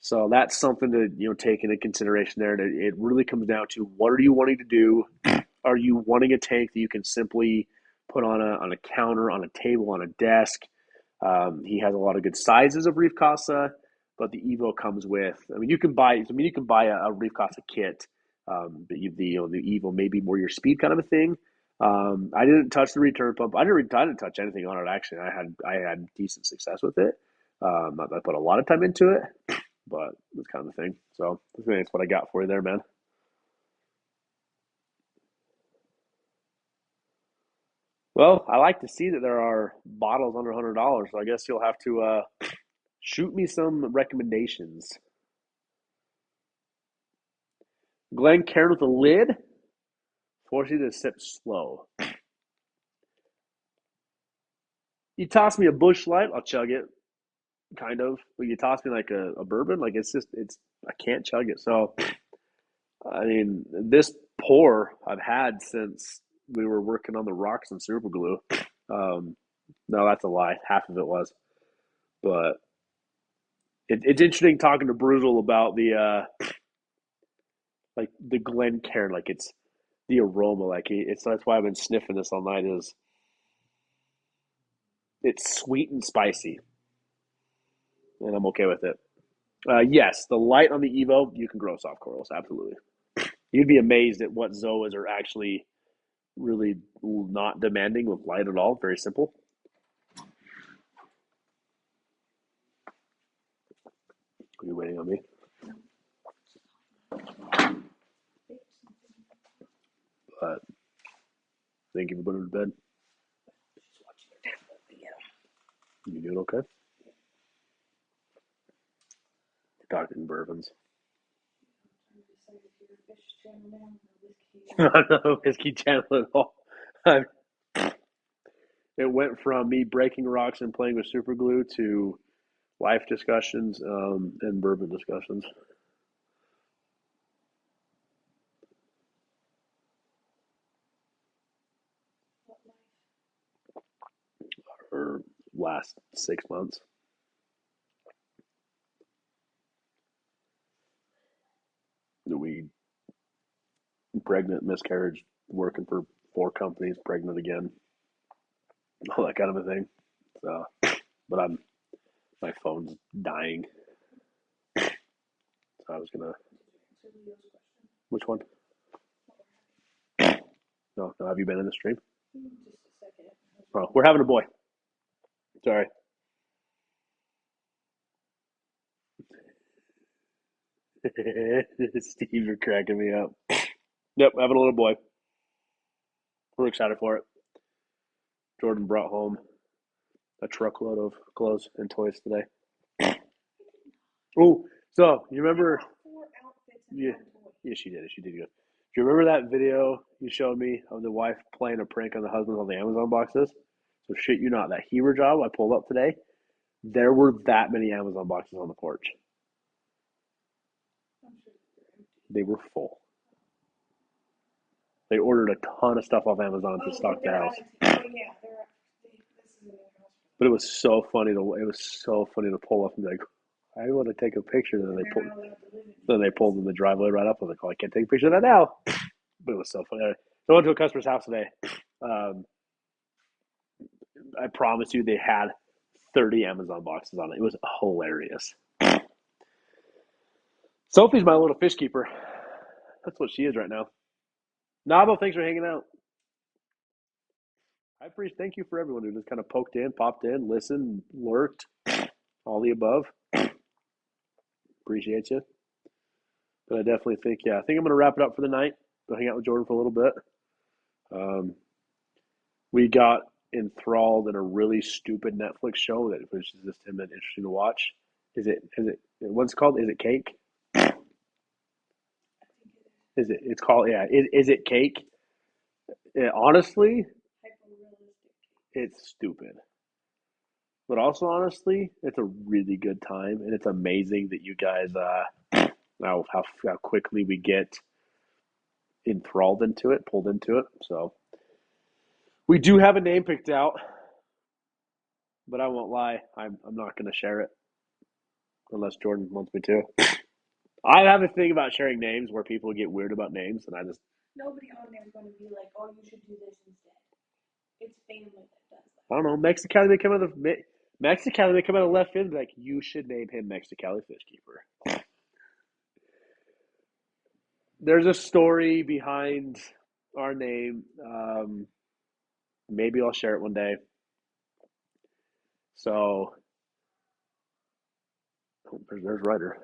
So that's something to take into consideration there. And it really comes down to what are you wanting to do? Are you wanting a tank that you can simply put on a counter, on a table, on a desk? He has a lot of good sizes of Reef Casa, but the Evo comes with. I mean, you can buy. A Reef Casa kit, but the Evo may be more your speed kind of a thing. I didn't touch the return pump. I didn't touch anything on it actually. I had decent success with it. I put a lot of time into it, but it's kind of the thing. So I think that's what I got for you there, man. Well, I like to see that there are bottles under $100, so I guess you'll have to shoot me some recommendations. Glen Cairn with a lid, force you to sip slow. You toss me a Bush Light, I'll chug it, kind of. But you toss me like a bourbon, like I can't chug it. So I mean, this pour I've had since we were working on the rocks and super glue. Um, no, that's a lie. Half of it was, but it's interesting talking to Brutal about the like the Glencairn, like it's the aroma, like it's that's why I've been sniffing this all night. Is it's sweet and spicy, and I'm okay with it. Yes, the light on the Evo, you can grow soft corals, absolutely. You'd be amazed at what zoas are actually really not demanding with light at all. Very simple. Are you waiting on me? But think you've been to bed? You doing okay? We're talking bourbons. Not a whiskey channel at all. It went from me breaking rocks and playing with super glue to life discussions and bourbon discussions. For last 6 months. We pregnant, miscarriage, working for 4 companies, pregnant again, all that kind of a thing. So, but my phone's dying. So I was gonna. Which one? No, have you been in the stream? Oh, we're having a boy. Sorry. Steve, you're cracking me up. Yep, having a little boy. We're excited for it. Jordan brought home a truckload of clothes and toys today. Oh, so you remember? Yeah, yeah, she did. She did good. Do you remember that video you showed me of the wife playing a prank on the husband on the Amazon boxes? So shit you not, that Heber job I pulled up today, there were that many Amazon boxes on the porch. They were full. They ordered a ton of stuff off Amazon to stock the house. But it was so funny to pull up and be like, I want to take a picture. And then they pulled in the driveway right up. I was like, oh, I can't take a picture of that now. But it was so funny. So I went to a customer's house today. I promise you, they had 30 Amazon boxes on it. It was hilarious. Sophie's my little fish keeper. That's what she is right now. Nabo, thanks for hanging out. I appreciate. Thank you for everyone who just kind of poked in, popped in, listened, lurked, all the above. Appreciate you. But I definitely think, I think I'm going to wrap it up for the night. Go hang out with Jordan for a little bit. We got enthralled in a really stupid Netflix show that was just him and interesting to watch. Is it what's it called? Is it Cake? It's called, Is it Cake? Honestly, it's stupid. But also, honestly, it's a really good time, and it's amazing that you guys how quickly we get enthralled into it, pulled into it. So we do have a name picked out, but I won't lie, I'm not going to share it unless Jordan wants me to. I have a thing about sharing names where people get weird about names, and I just nobody on there is going to be like, oh, you should do this instead. It's family that does that. I don't know. Mexicali may come out of left field and be like, you should name him Mexicali Fish Keeper. There's a story behind our name. Maybe I'll share it one day. So, there's Ryder.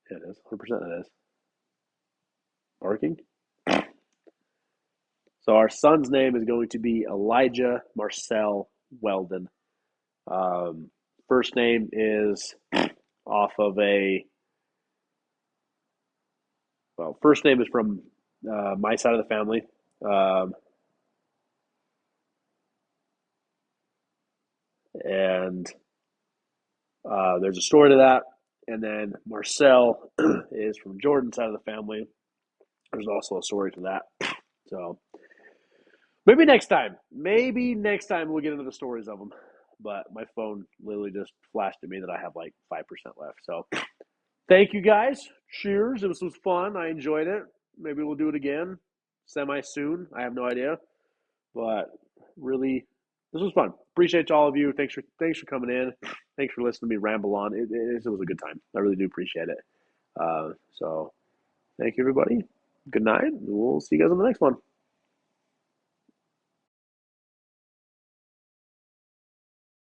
It is 100%. It is barking. So our son's name is going to be Elijah Marcel Wel-Don. First name is off of first name is from my side of the family. And there's a story to that. And then Marcel is from Jordan's side of the family. There's also a story to that. So maybe next time we'll get into the stories of them. But my phone literally just flashed at me that I have like 5% left. So thank you guys. Cheers. It was fun. I enjoyed it. Maybe we'll do it again semi soon. I have no idea. But really, this was fun. Appreciate all of you. Thanks for coming in. Thanks for listening to me ramble on. It was a good time. I really do appreciate it. So thank you, everybody. Good night. We'll see you guys on the next one.